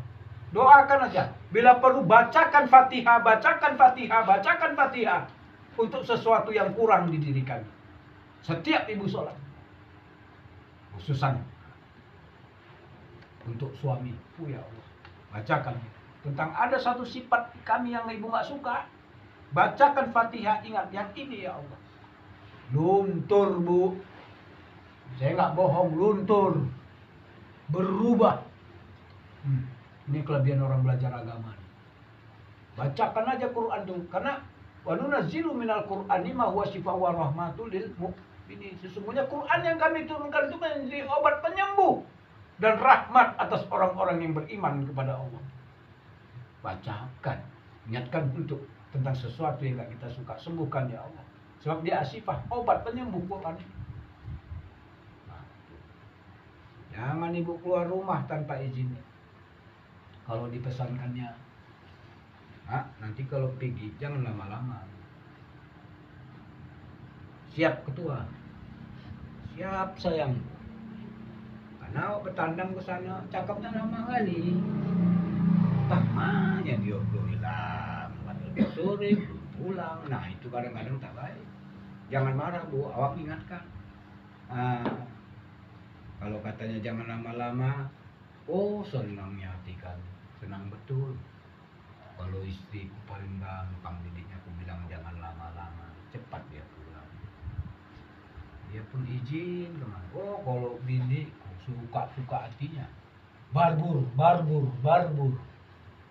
doakan aja. Bila perlu bacakan Fatihah, bacakan Fatihah, bacakan Fatihah untuk sesuatu yang kurang di diri kami. Setiap ibu sholat, khususan untuk suami, ya Allah, bacakan tentang ada satu sifat kami yang ibu nggak suka. Bacakan Fatihah, ingat yang ini ya Allah. Luntur bu, saya nggak bohong, luntur, berubah. Ini kelebihan orang belajar agama. Bacakan aja Quran tuh, karena wa nunazzilu minal Qur'ani ma huwa syifaa'un wa rahmatul lil mu'minin. Sesungguhnya Quran yang kami turunkan itu menjadi obat penyembuh dan rahmat atas orang-orang yang beriman kepada Allah. Bacakan, ingatkan untuk tentang sesuatu yang nggak kita suka, sembuhkan ya Allah. Sebab dia asifah, obat penyembuh Quran. Nah, jangan ibu keluar rumah tanpa izin. Kalau dipesankannya, nanti kalau pergi jangan lama-lama. Siap ketua, siap sayang. Karena bertandang ke sana, cakapnya lama kali. Tamanya dia hilang, sore pulang. Nah itu kadang-kadang tak baik. Jangan marah bu, awak ingatkan. Kalau katanya jangan lama-lama, oh senangnya hati kami, senang betul. Kalau istriku paling gampang didiknya, aku bilang jangan lama-lama, cepat dia pulang. Dia pun izin kemana. Oh kalau bini suka hatinya, barbur.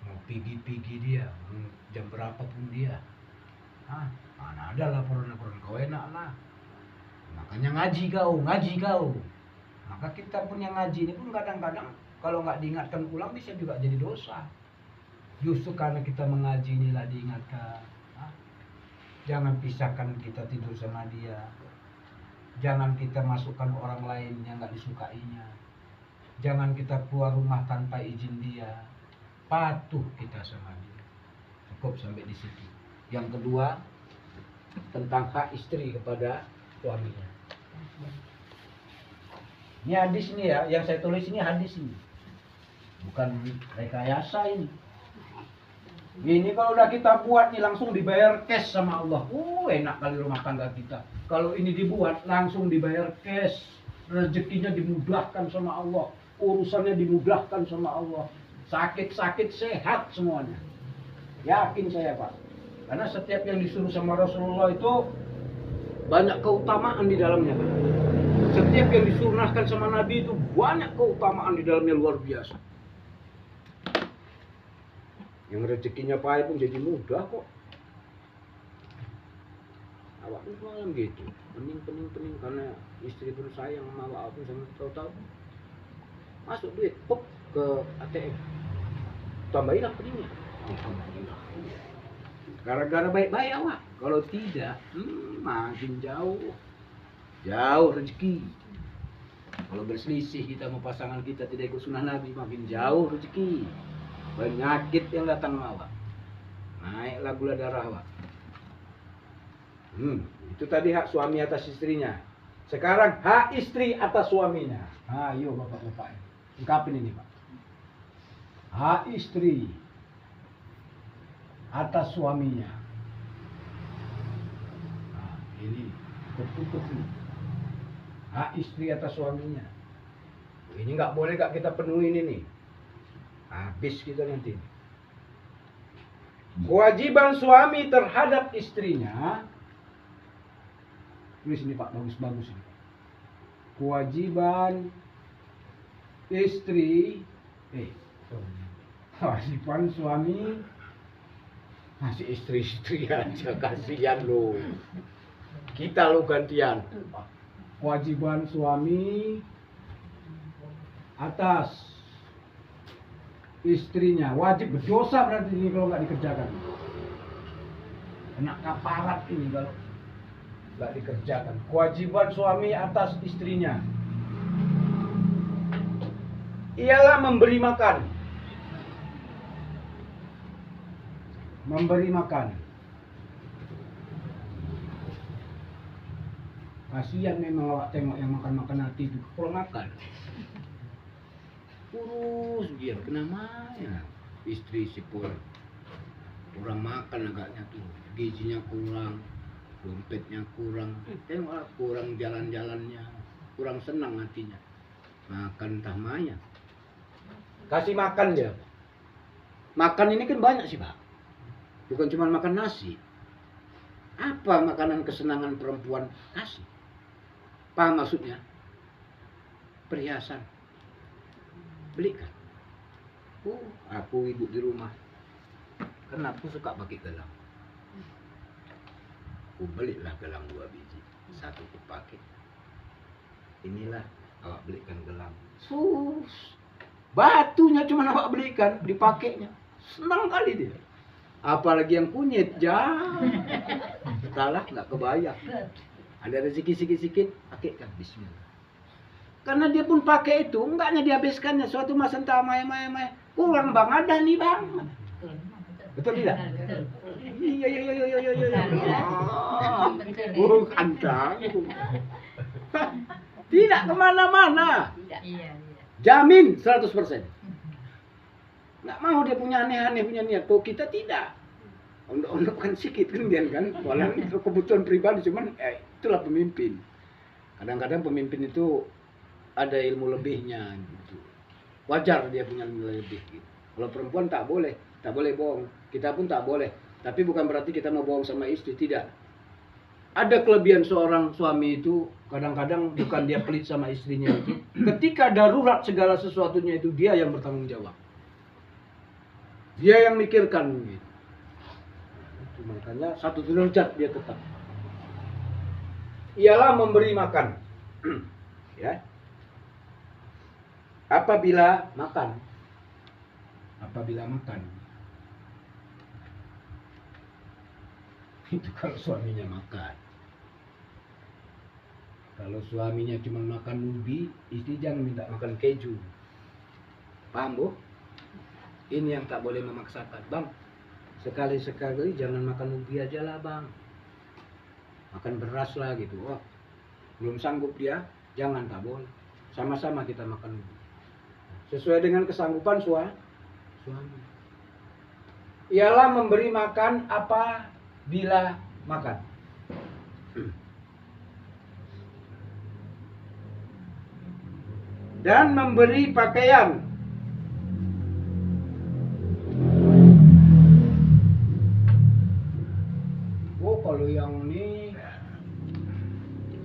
Mau pergi dia, jam berapapun dia. Mana ada laporan kau enak lah. Makanya ngaji kau. Maka kita pun yang ngaji ini pun kadang-kadang kalau nggak diingatkan ulang bisa juga jadi dosa. Justru karena kita mengaji inilah diingatkan. Jangan pisahkan kita tidur sama dia. Jangan kita masukkan orang lain yang nggak disukainya. Jangan kita keluar rumah tanpa izin dia. Patuh kita sama dia. Cukup sampai di situ. Yang kedua, tentang hak istri kepada suaminya. Ini hadis ini ya, yang saya tulis ini hadis ini. Bukan rekayasa ini. Ini kalau udah kita buat nih langsung dibayar cash sama Allah. Enak kali rumah tangga kita. Kalau ini dibuat langsung dibayar cash. Rezekinya dimudahkan sama Allah. Urusannya dimudahkan sama Allah. Sakit-sakit sehat semuanya. Yakin saya Pak. Karena setiap yang disuruh sama Rasulullah itu banyak keutamaan di dalamnya. Setiap yang disunahkan sama Nabi itu banyak keutamaan di dalamnya, luar biasa. Yang rezekinya payah pun jadi mudah kok. Awak pun malam gitu. Pening karena istri pun sayang sama awak pun sama tahu-tahu. Masuk duit, pop ke ATM. Tambahinlah peningnya. Gara-gara baik-baik awak. Kalau tidak, makin jauh rezeki. Kalau berselisih kita sama pasangan kita tidak ikut sunnah Nabi, makin jauh rezeki. Penyakit yang datang sama awak. Naiklah gula darah awak. Itu tadi hak suami atas istrinya. Sekarang hak istri atas suaminya. Ayo bapak-bapak, ungkapin ini Pak. Hak istri atas suaminya. Ini tertutup nih. Hak istri atas suaminya. Ini nggak boleh kita penuhin ini. Habis kita nanti. Kewajiban suami terhadap istrinya, tulis ini Pak, bagus-bagus ini. Kewajiban istri, kewajiban suami, masih istri-istri aja, kasihan lo. Kita lo gantian. Kewajiban suami atas istrinya, wajib berdosa berarti ini kalau nggak dikerjakan. Kena kaparat ini kalau nggak dikerjakan. Kewajiban suami atas istrinya ialah memberi makan. Memberi makan. Kasihan memang awak tengok yang makan-makan hati itu kurang makan. Kurus dia, kenamanya istri si pur. Kurang makan agaknya tuh, gizinya kurang, dompetnya kurang, tengoklah kurang jalan-jalannya, kurang senang hatinya. Makan entah maya. Kasih makan dia. Makan ini kan banyak sih Pak. Bukan cuma makan nasi. Apa makanan kesenangan perempuan kasih? Paham maksudnya? Perhiasan. Belikan. Aku ibu di rumah. Kan aku suka pakai gelang. Aku belilah gelang 2 biji. 1 aku pakai. Inilah awak belikan gelang. Batunya cuma awak belikan, dipakainya. Senang kali dia. Apalagi yang kunyit, salah nggak kebayang. Ada rezeki sikit-sikit, pakaikan bismillah. Karena dia pun pakai itu, enggaknya dihabiskannya. Suatu masa entah maya. Kurang bang, ada nih bang. Betul tidak? Iya. Bukan tanggung. Tidak kemana-mana. Jamin 100%. Nggak mau dia punya aneh-aneh punya niat. Kok kita tidak. Ondok-ondok kan sikit kan. Walau itu kebutuhan pribadi. Cuman itulah pemimpin. Kadang-kadang pemimpin itu ada ilmu lebihnya gitu. Wajar dia punya ilmu lebih gitu. Kalau perempuan tak boleh bohong. Kita pun tak boleh. Tapi bukan berarti kita mau bohong sama istri, tidak. Ada kelebihan seorang suami itu, kadang-kadang bukan dia pelit sama istrinya itu. Ketika darurat segala sesuatunya itu dia yang bertanggung jawab. Dia yang mikirkan gitu. Makanya 1 derajat dia tetap. Ialah memberi makan. Ya. Apabila makan. Itu kalau suaminya makan. Kalau suaminya cuma makan ubi, istri jangan minta makan keju. Paham Bu? Ini yang tak boleh memaksakan. Bang, sekali-sekali jangan makan ubi aja lah bang. Makan beras lah gitu. Wah, belum sanggup dia, jangan, tak boleh. Sama-sama kita makan ubi. Sesuai dengan kesanggupan suami. Ialah memberi makan apabila makan. Dan memberi pakaian. Kalau yang ini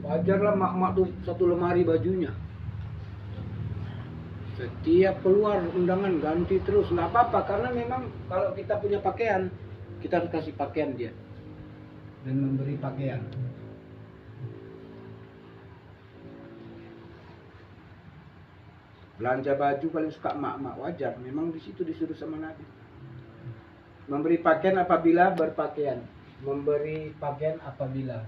wajarlah mak-mak tuh 1 lemari bajunya. Setiap keluar undangan ganti terus, nggak apa-apa karena memang kalau kita punya pakaian kita harus kasih pakaian dia dan memberi pakaian. Belanja baju paling suka mak-mak, wajar. Memang di situ disuruh sama Nabi. Memberi pakaian apabila berpakaian. Memberi pakaian apabila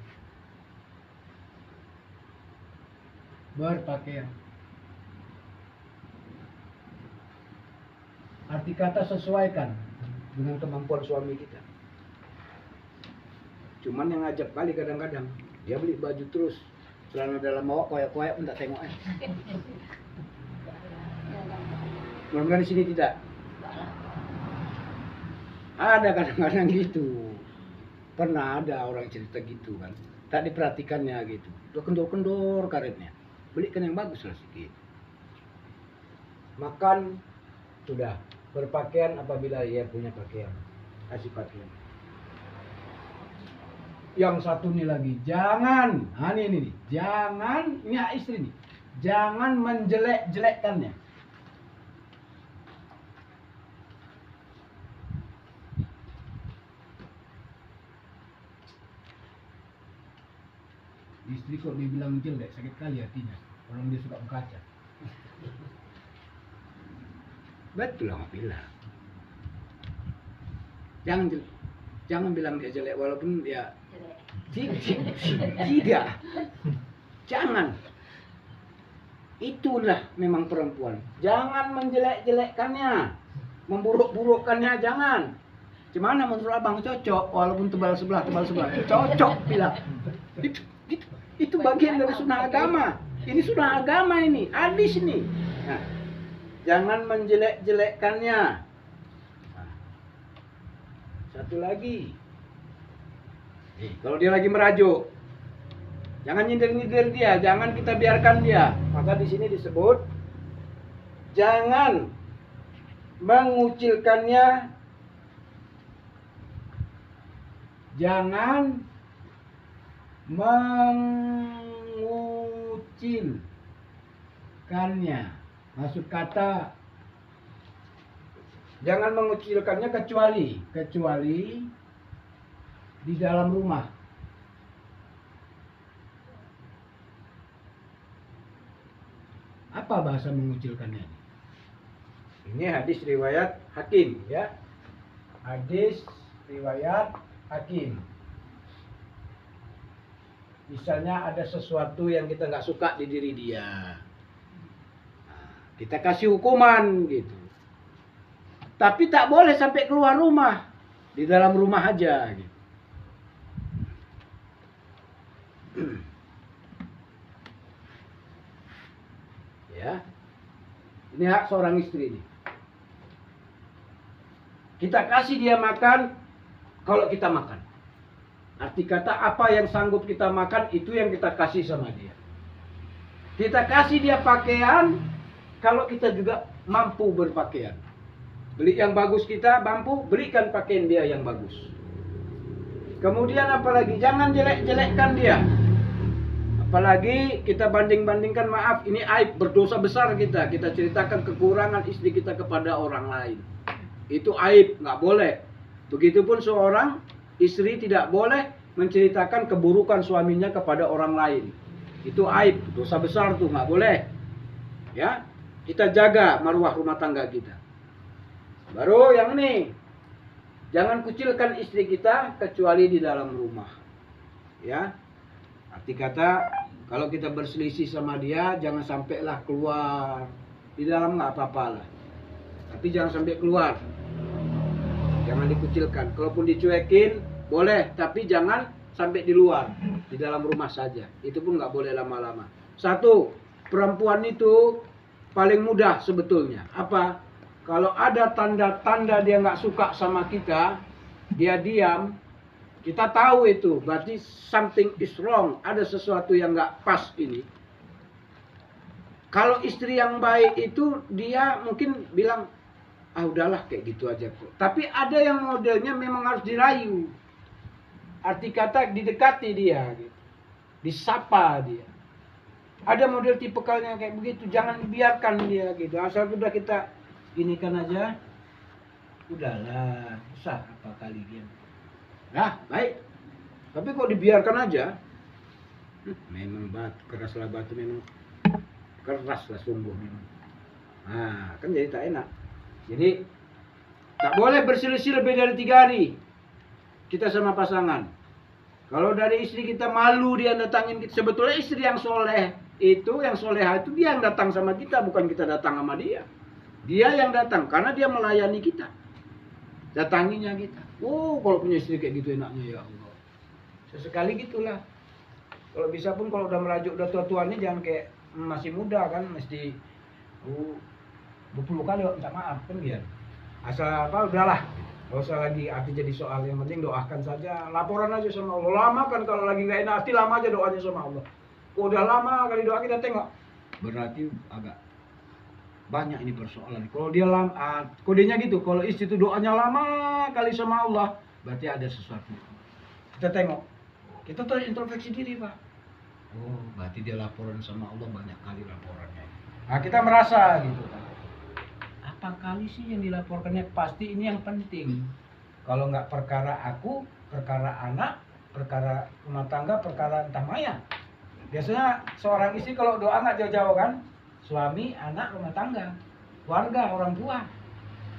berpakaian. Arti kata sesuaikan dengan kemampuan suami kita. Cuman yang ngajak kali kadang-kadang dia beli baju terus, celana dalam bawah koyak-koyak pun tak tengoknya. Mudah-mudahan di sini tidak. Ada kadang-kadang gitu. Pernah ada orang cerita gitu kan. Tak diperhatikannya gitu. Udah kendor-kendor karetnya. Belikan yang bagus lah sedikit. Makan sudah. Berpakaian apabila ia punya pakaian. kasih pakaian. Yang satu nih lagi, jangan, nah ini nih, jangan, ini hak istri nih, jangan menjelek-jelekkannya. Istri kok dibilang jelek, sakit kali hatinya, orang dia suka berkaca. Betul lah bilang. Jangan bilang dia jelek walaupun dia tidak. Jangan. Itulah memang perempuan. Jangan menjelek-jelekkannya, memburuk-burukkannya, jangan. Gimana menurut abang cocok walaupun tebal sebelah cocok bilang. Itu bagian dari sunnah agama. Ini sunnah agama ini, hadis ini. Nah, jangan menjelek-jelekkannya. Nah, satu lagi. Kalau dia lagi merajuk, jangan nyindir-nyindir dia, jangan kita biarkan dia. Maka di sini disebut jangan mengucilkannya, jangan mengucilkannya. Maksud kata jangan mengucilkannya kecuali di dalam rumah. Apa bahasa mengucilkannya? Ini hadis riwayat Hakim ya. Hadis riwayat Hakim. Misalnya ada sesuatu yang kita nggak suka di diri dia, kita kasih hukuman gitu. Tapi tak boleh sampai keluar rumah, di dalam rumah aja gitu. Ya, ini hak seorang istri nih. Kita kasih dia makan kalau kita makan. Arti kata apa yang sanggup kita makan itu yang kita kasih sama dia. Kita kasih dia pakaian kalau kita juga mampu berpakaian. Beli yang bagus kita mampu, belikan pakaian dia yang bagus. Kemudian apalagi jangan jelek-jelekkan dia. Apalagi kita banding-bandingkan, maaf ini aib, berdosa besar kita ceritakan kekurangan istri kita kepada orang lain. Itu aib, nggak boleh. Begitupun seorang istri tidak boleh menceritakan keburukan suaminya kepada orang lain. Itu aib, dosa besar tuh, nggak boleh. Ya, kita jaga marwah rumah tangga kita. Baru yang ini, jangan kucilkan istri kita kecuali di dalam rumah. Ya, arti kata kalau kita berselisih sama dia, jangan sampailah keluar. Di dalam nggak apa-apa lah, tapi jangan sampai keluar. Jangan dikucilkan. Kalaupun dicuekin boleh, tapi jangan sampai di luar, di dalam rumah saja. Itu pun nggak boleh lama-lama. Satu, perempuan itu paling mudah sebetulnya. Apa? Kalau ada tanda-tanda dia nggak suka sama kita, dia diam, kita tahu itu, berarti something is wrong, ada sesuatu yang nggak pas ini. Kalau istri yang baik itu dia mungkin bilang, ah udahlah kayak gitu aja kok. Tapi ada yang modelnya memang harus dirayu. Arti kata didekati dia, gitu. Disapa dia. Ada model tipikalnya kayak begitu, jangan biarkan dia gitu. Asal sudah kita ini kan aja, udahlah, usah apa kali dia. Nah, baik. Tapi kok dibiarkan aja, memang batu, keraslah batu memang, keraslah sungguh memang. Nah, kan jadi tak enak. Jadi, tak boleh berselisih lebih dari 3 hari. Kita sama pasangan. Kalau dari istri kita malu dia datangin kita, sebetulnya istri yang soleh itu, yang soleha itu dia yang datang sama kita, bukan kita datang sama dia. Dia yang datang, karena dia melayani kita. Datanginya kita. Oh, kalau punya istri kayak gitu enaknya ya Allah. Sesekali gitulah. Kalau bisa pun kalau udah merajuk, udah tua-tuanya jangan kayak masih muda kan. Mesti 20 kali minta maaf kan biar. Asal apa, udahlah. Gak usah lagi arti jadi soal, yang penting doakan saja. Laporan aja sama Allah. Lama kan kalau lagi gak enak hati, lama aja doanya sama Allah. Kok udah lama kali doa kita tengok. Berarti agak banyak ini persoalan. Kalau dia kodenya gitu, kalau istri itu doanya lama kali sama Allah, berarti ada sesuatu. Kita tengok, kita tuh introspeksi diri, Pak. Oh, berarti dia laporan sama Allah banyak kali laporannya. Nah, kita merasa gitu kan. Apa kali sih yang dilaporkannya? Pasti ini yang penting. Kalau nggak perkara aku, perkara anak, perkara rumah tangga, perkara entah maya. Biasanya seorang istri kalau doa nggak jauh-jauh kan, suami, anak, rumah tangga, warga, orang tua,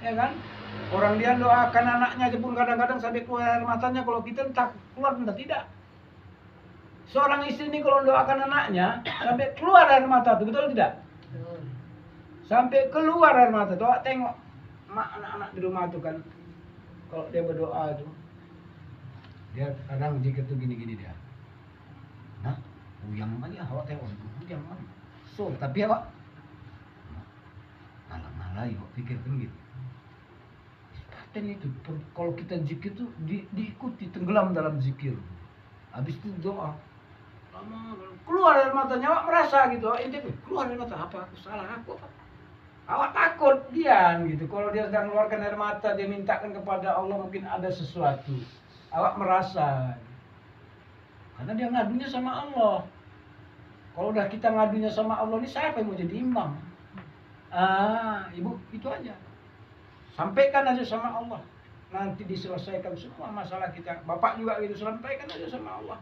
ya kan? Orang dia doakan anaknya aja pun kadang-kadang sampai keluar air matanya, kalau kita entah keluar entah tidak. Seorang istri ini kalau doakan anaknya sampai keluar air mata tuh, betul tidak? Betul. Sampai keluar air mata tuh, tengok anak-anak di rumah tuh kan, kalau dia berdoa tuh, dia kadang jika tuh gini-gini dia. Nah, yang mana awak tengok, yang mana? So, tapi awak malah yuk pikirkan gitu. Paten itu, kalau kita zikir tuh diikuti, tenggelam dalam zikir. Habis itu doa, lama keluar air matanya, awak merasa gitu, ente keluar air mata, apa aku salah aku apa? Awak takut dia gitu, kalau dia sedang mengeluarkan air mata, dia mintakan kepada Allah mungkin ada sesuatu. Awak merasa, karena dia ngadunya sama Allah. Kalau udah kita ngadunya sama Allah, ini siapa yang mau jadi imam? Ibu, itu aja. Sampaikan aja sama Allah. Nanti diselesaikan semua masalah kita. Bapak juga gitu, sampaikan aja sama Allah.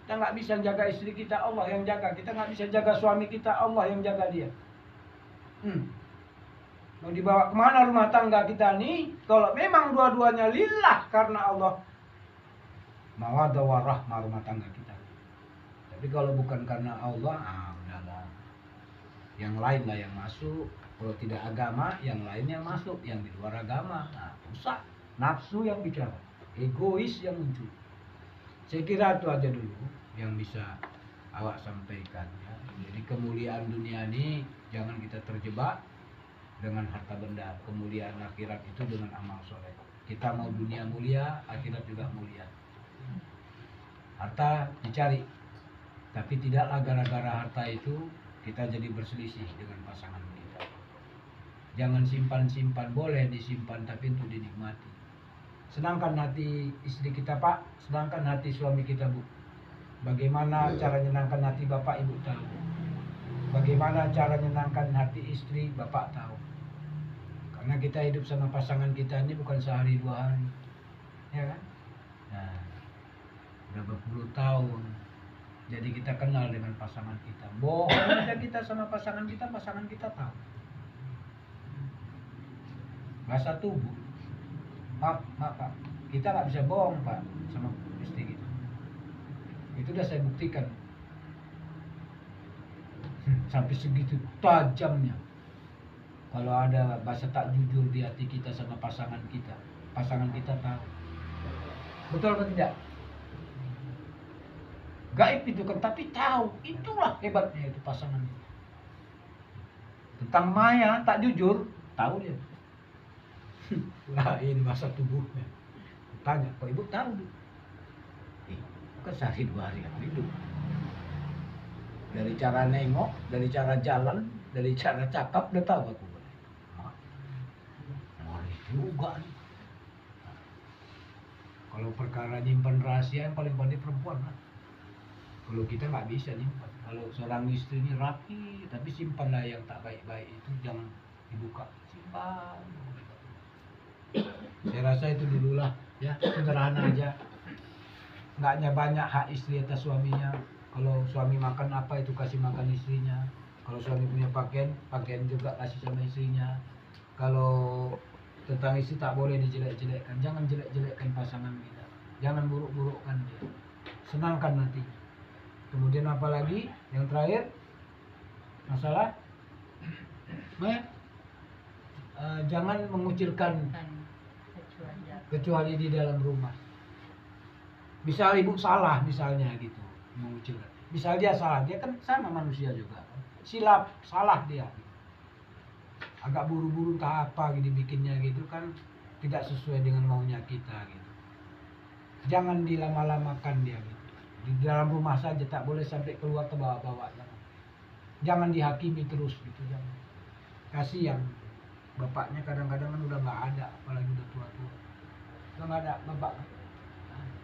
Kita nggak bisa jaga istri kita, Allah yang jaga. Kita nggak bisa jaga suami kita, Allah yang jaga dia. Mau dibawa kemana rumah tangga kita nih? Kalau memang dua-duanya lillah karena Allah, mawaddah warahmah rumah tangga kita. Tapi kalau bukan karena Allah, udahlah. Yang lain lah yang masuk. Kalau tidak agama, yang lain yang masuk. Yang di luar agama, rusak. Nafsu yang bicara, egois yang muncul. Saya kira itu aja dulu yang bisa awak sampaikan ya. Jadi kemuliaan dunia ini jangan kita terjebak dengan harta benda. Kemuliaan akhirat itu dengan amal soleh. Kita mau dunia mulia, akhirat juga mulia. Harta dicari, tapi tidaklah gara-gara harta itu kita jadi berselisih dengan pasangan kita. Jangan simpan-simpan, boleh disimpan tapi untuk dinikmati. Senangkan hati istri kita, Pak, senangkan hati suami kita, Bu. Bagaimana cara menyenangkan hati Bapak, Ibu tahu. Bagaimana cara menyenangkan hati istri, Bapak tahu. Karena kita hidup sama pasangan kita ini bukan sehari dua hari, ya kan? Nah, udah berpuluh tahun. Jadi kita kenal dengan pasangan kita. Bohong aja kita sama pasangan kita tahu. Bahasa tubuh. Pak, kita nggak bisa bohong, Pak, sama istri kita. Itu udah saya buktikan. Sampai segitu tajamnya. Kalau ada bahasa tak jujur di hati kita sama pasangan kita tahu. Betul atau tidak? Gaib itu kan, tapi tahu. Itulah hebatnya itu pasangan. Tentang Maya tak jujur, tahu dia. Lain bahasa tubuhnya. Tanya, kok Ibu tahu? Bukan sehari dua hari yang hidup. Dari cara nengok, dari cara jalan, dari cara cakap, udah tahu aku. Ngeri juga nih. Kalau perkara nyimpan rahasia yang paling pandai perempuan lah. Kalau kita nggak bisa nyimpan. Kalau seorang istri ini rapi, tapi simpanlah yang tak baik-baik itu, jangan dibuka. Simpan. Saya rasa itu dululah ya, sederhana aja. Nggaknya banyak hak istri atas suaminya. Kalau suami makan apa itu kasih makan istrinya. Kalau suami punya pakaian juga kasih sama istrinya. Kalau tentang istri tak boleh dijelek-jelekkan. Jangan jelek-jelekkan pasangan kita. Jangan buruk-burukkan dia. Senangkan nanti. Kemudian apa lagi? Yang terakhir masalah jangan mengucilkan kecuali di dalam rumah. Misal ibu salah misalnya gitu, mengucilkan. Misal dia salah, dia kan sama manusia juga. Silap, salah dia. Agak buru-buru entah apa gitu bikinnya gitu kan tidak sesuai dengan maunya kita gitu. Jangan dilama-lamakan dia gitu. Di dalam rumah saja tak boleh sampai keluar ke bawah-bawah. Jangan dihakimi terus gitu, jangan. kasihan bapaknya kadang-kadang kan udah nggak ada, apalagi udah tua-tua, udah nggak ada bapak,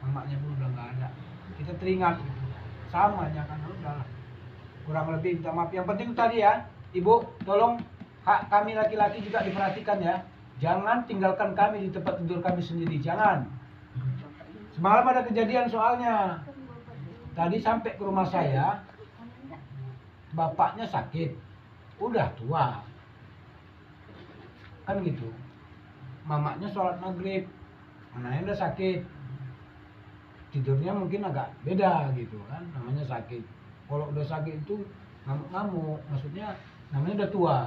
mamanya pun udah nggak ada, kita teringat gitu. Sama aja kan, udah kurang lebih minta maaf. Yang penting tadi ya ibu, tolong hak kami laki-laki juga diperhatikan ya, jangan tinggalkan kami di tempat tidur kami sendiri, jangan. Semalam ada kejadian soalnya, tadi sampai ke rumah saya, bapaknya sakit, udah tua kan gitu, mamanya sholat maghrib, anaknya udah sakit, tidurnya mungkin agak beda gitu kan, namanya sakit. Kalau udah sakit itu ngamuk-ngamuk, maksudnya namanya udah tua,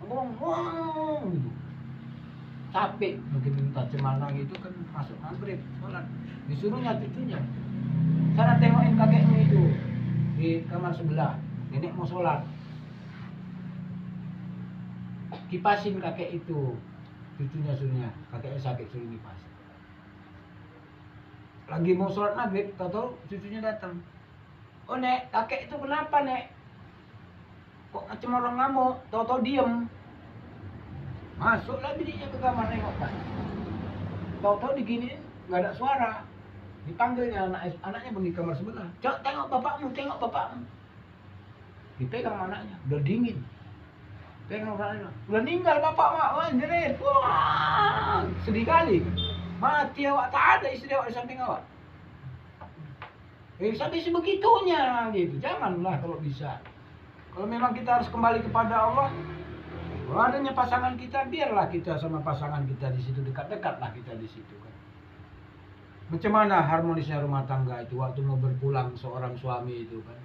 ngomong gitu, capek mungkin minta cemana gitu kan, masuk maghrib sholat, disuruhnya cucunya sana tengokin kakekmu itu di kamar sebelah, nenek mau sholat, kipasin kakek itu, cucunya suruhnya, kakeknya sakit suruh kipasin. Lagi mau sholat maghrib, tahu-tahu cucunya datang. Oh nek, kakek itu kenapa nek? Kok macam orang ngamuk, tahu-tahu diem. Masuklah bininya ke kamar nengok kan. Tahu-tahu diginiin, nggak ada suara. Dipanggilnya anaknya pergi kamar sebelah. Cok, tengok bapakmu, tengok bapakmu. Dipegang anaknya, udah dingin. Tengok anaknya, udah meninggal bapak mak, anjir. Wah, sedih kali. Mati awak, tak ada istri awak di samping awak. Sampai sebegitunya gitu. Janganlah kalau bisa. Kalau memang kita harus kembali kepada Allah, kalau adanya pasangan kita, biarlah kita sama pasangan kita di situ, dekat-dekatlah kita di situ kan. Macam mana harmonisnya rumah tangga itu waktu mau berpulang seorang suami itu kan,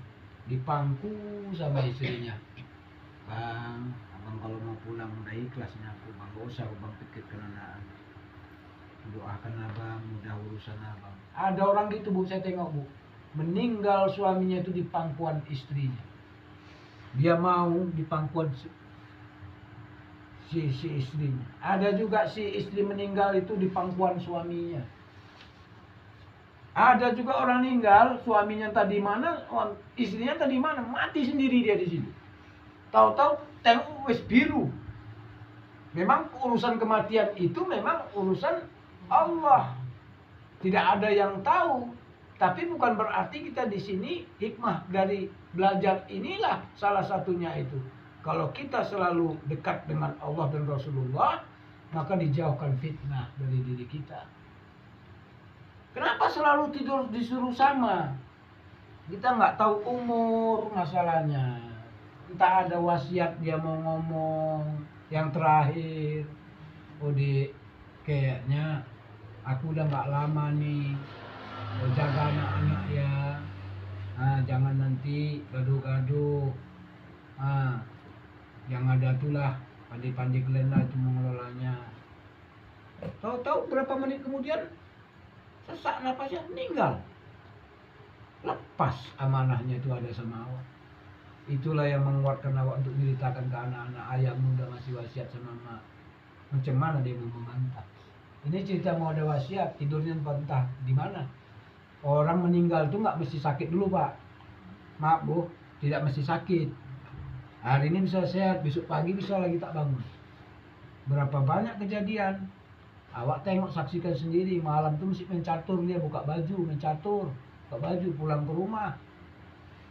dipangku sama istrinya. Bang, abang kalau mau pulang udah ikhlasnya aku, bang, gak usah abang pikirkan anak. Doakan abang, mudah urusan abang. Ada orang gitu bu, saya tengok bu, meninggal suaminya itu di pangkuan istrinya. Dia mau di pangkuan si istrinya. Ada juga si istri meninggal itu di pangkuan suaminya. Ada juga orang meninggal, suaminya tadi mana, istrinya tadi mana, mati sendiri dia di situ. Tahu-tahu tengok wes biru. Memang urusan kematian itu memang urusan Allah. Tidak ada yang tahu. Tapi bukan berarti kita di sini hikmah dari belajar inilah salah satunya itu. Kalau kita selalu dekat dengan Allah dan Rasulullah, maka dijauhkan fitnah dari diri kita. Kenapa selalu tidur disuruh sama? Kita nggak tahu umur masalahnya. Entah ada wasiat dia mau ngomong yang terakhir. Oh kayaknya aku udah nggak lama nih. Jaga anak-anak ya. Jangan nanti gaduh-gaduh. Yang ada itulah pandai-pandai kalian lah itu mengelolanya. Tahu-tahu berapa menit kemudian sesak napasnya, meninggal. Lepas amanahnya itu ada sama awak. Itulah yang menguatkan awak untuk menceritakan ke anak-anak, ayahmu udah ngasih wasiat sama mak. Macam mana dia mau membantah? Ini cerita mau ada wasiat, tidurnya entah di mana. Orang meninggal itu nggak mesti sakit dulu pak. Maaf bu, tidak mesti sakit. Hari ini bisa sehat, besok pagi bisa lagi tak bangun. Berapa banyak kejadian. Awak tengok, saksikan sendiri, malam tuh mesti mencatur, dia buka baju, mencatur, buka baju, pulang ke rumah.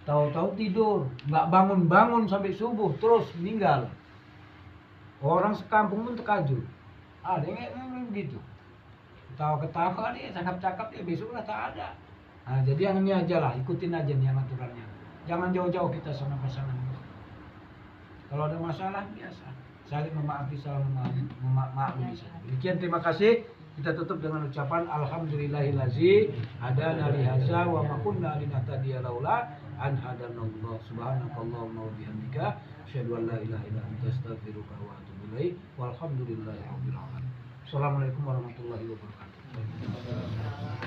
Tahu-tahu tidur, nggak bangun-bangun sampai subuh, terus meninggal. Orang sekampung pun terkajut. Ada yang begitu. Ketawa-ketawa dia, cakap-cakap dia, besok lah tak ada. Jadi yang ini aja lah, ikutin aja nih yang aturannya. Jangan jauh-jauh kita sama pasangan. Kalau ada masalah, biasa. Saling memaafin, saling memaklumi. Demikian, terima kasih. Kita tutup dengan ucapan alhamdulillahillazi hadana li hadza wa ma kunna linahtadiya laula an hadanallah. Subhanakallahumma wa bihamdika asyhadu an la ilaha illa anta astaghfiruka wa atubu ilaik. Walhamdulillahirabbil alamin. Assalamualaikum warahmatullahi wabarakatuh.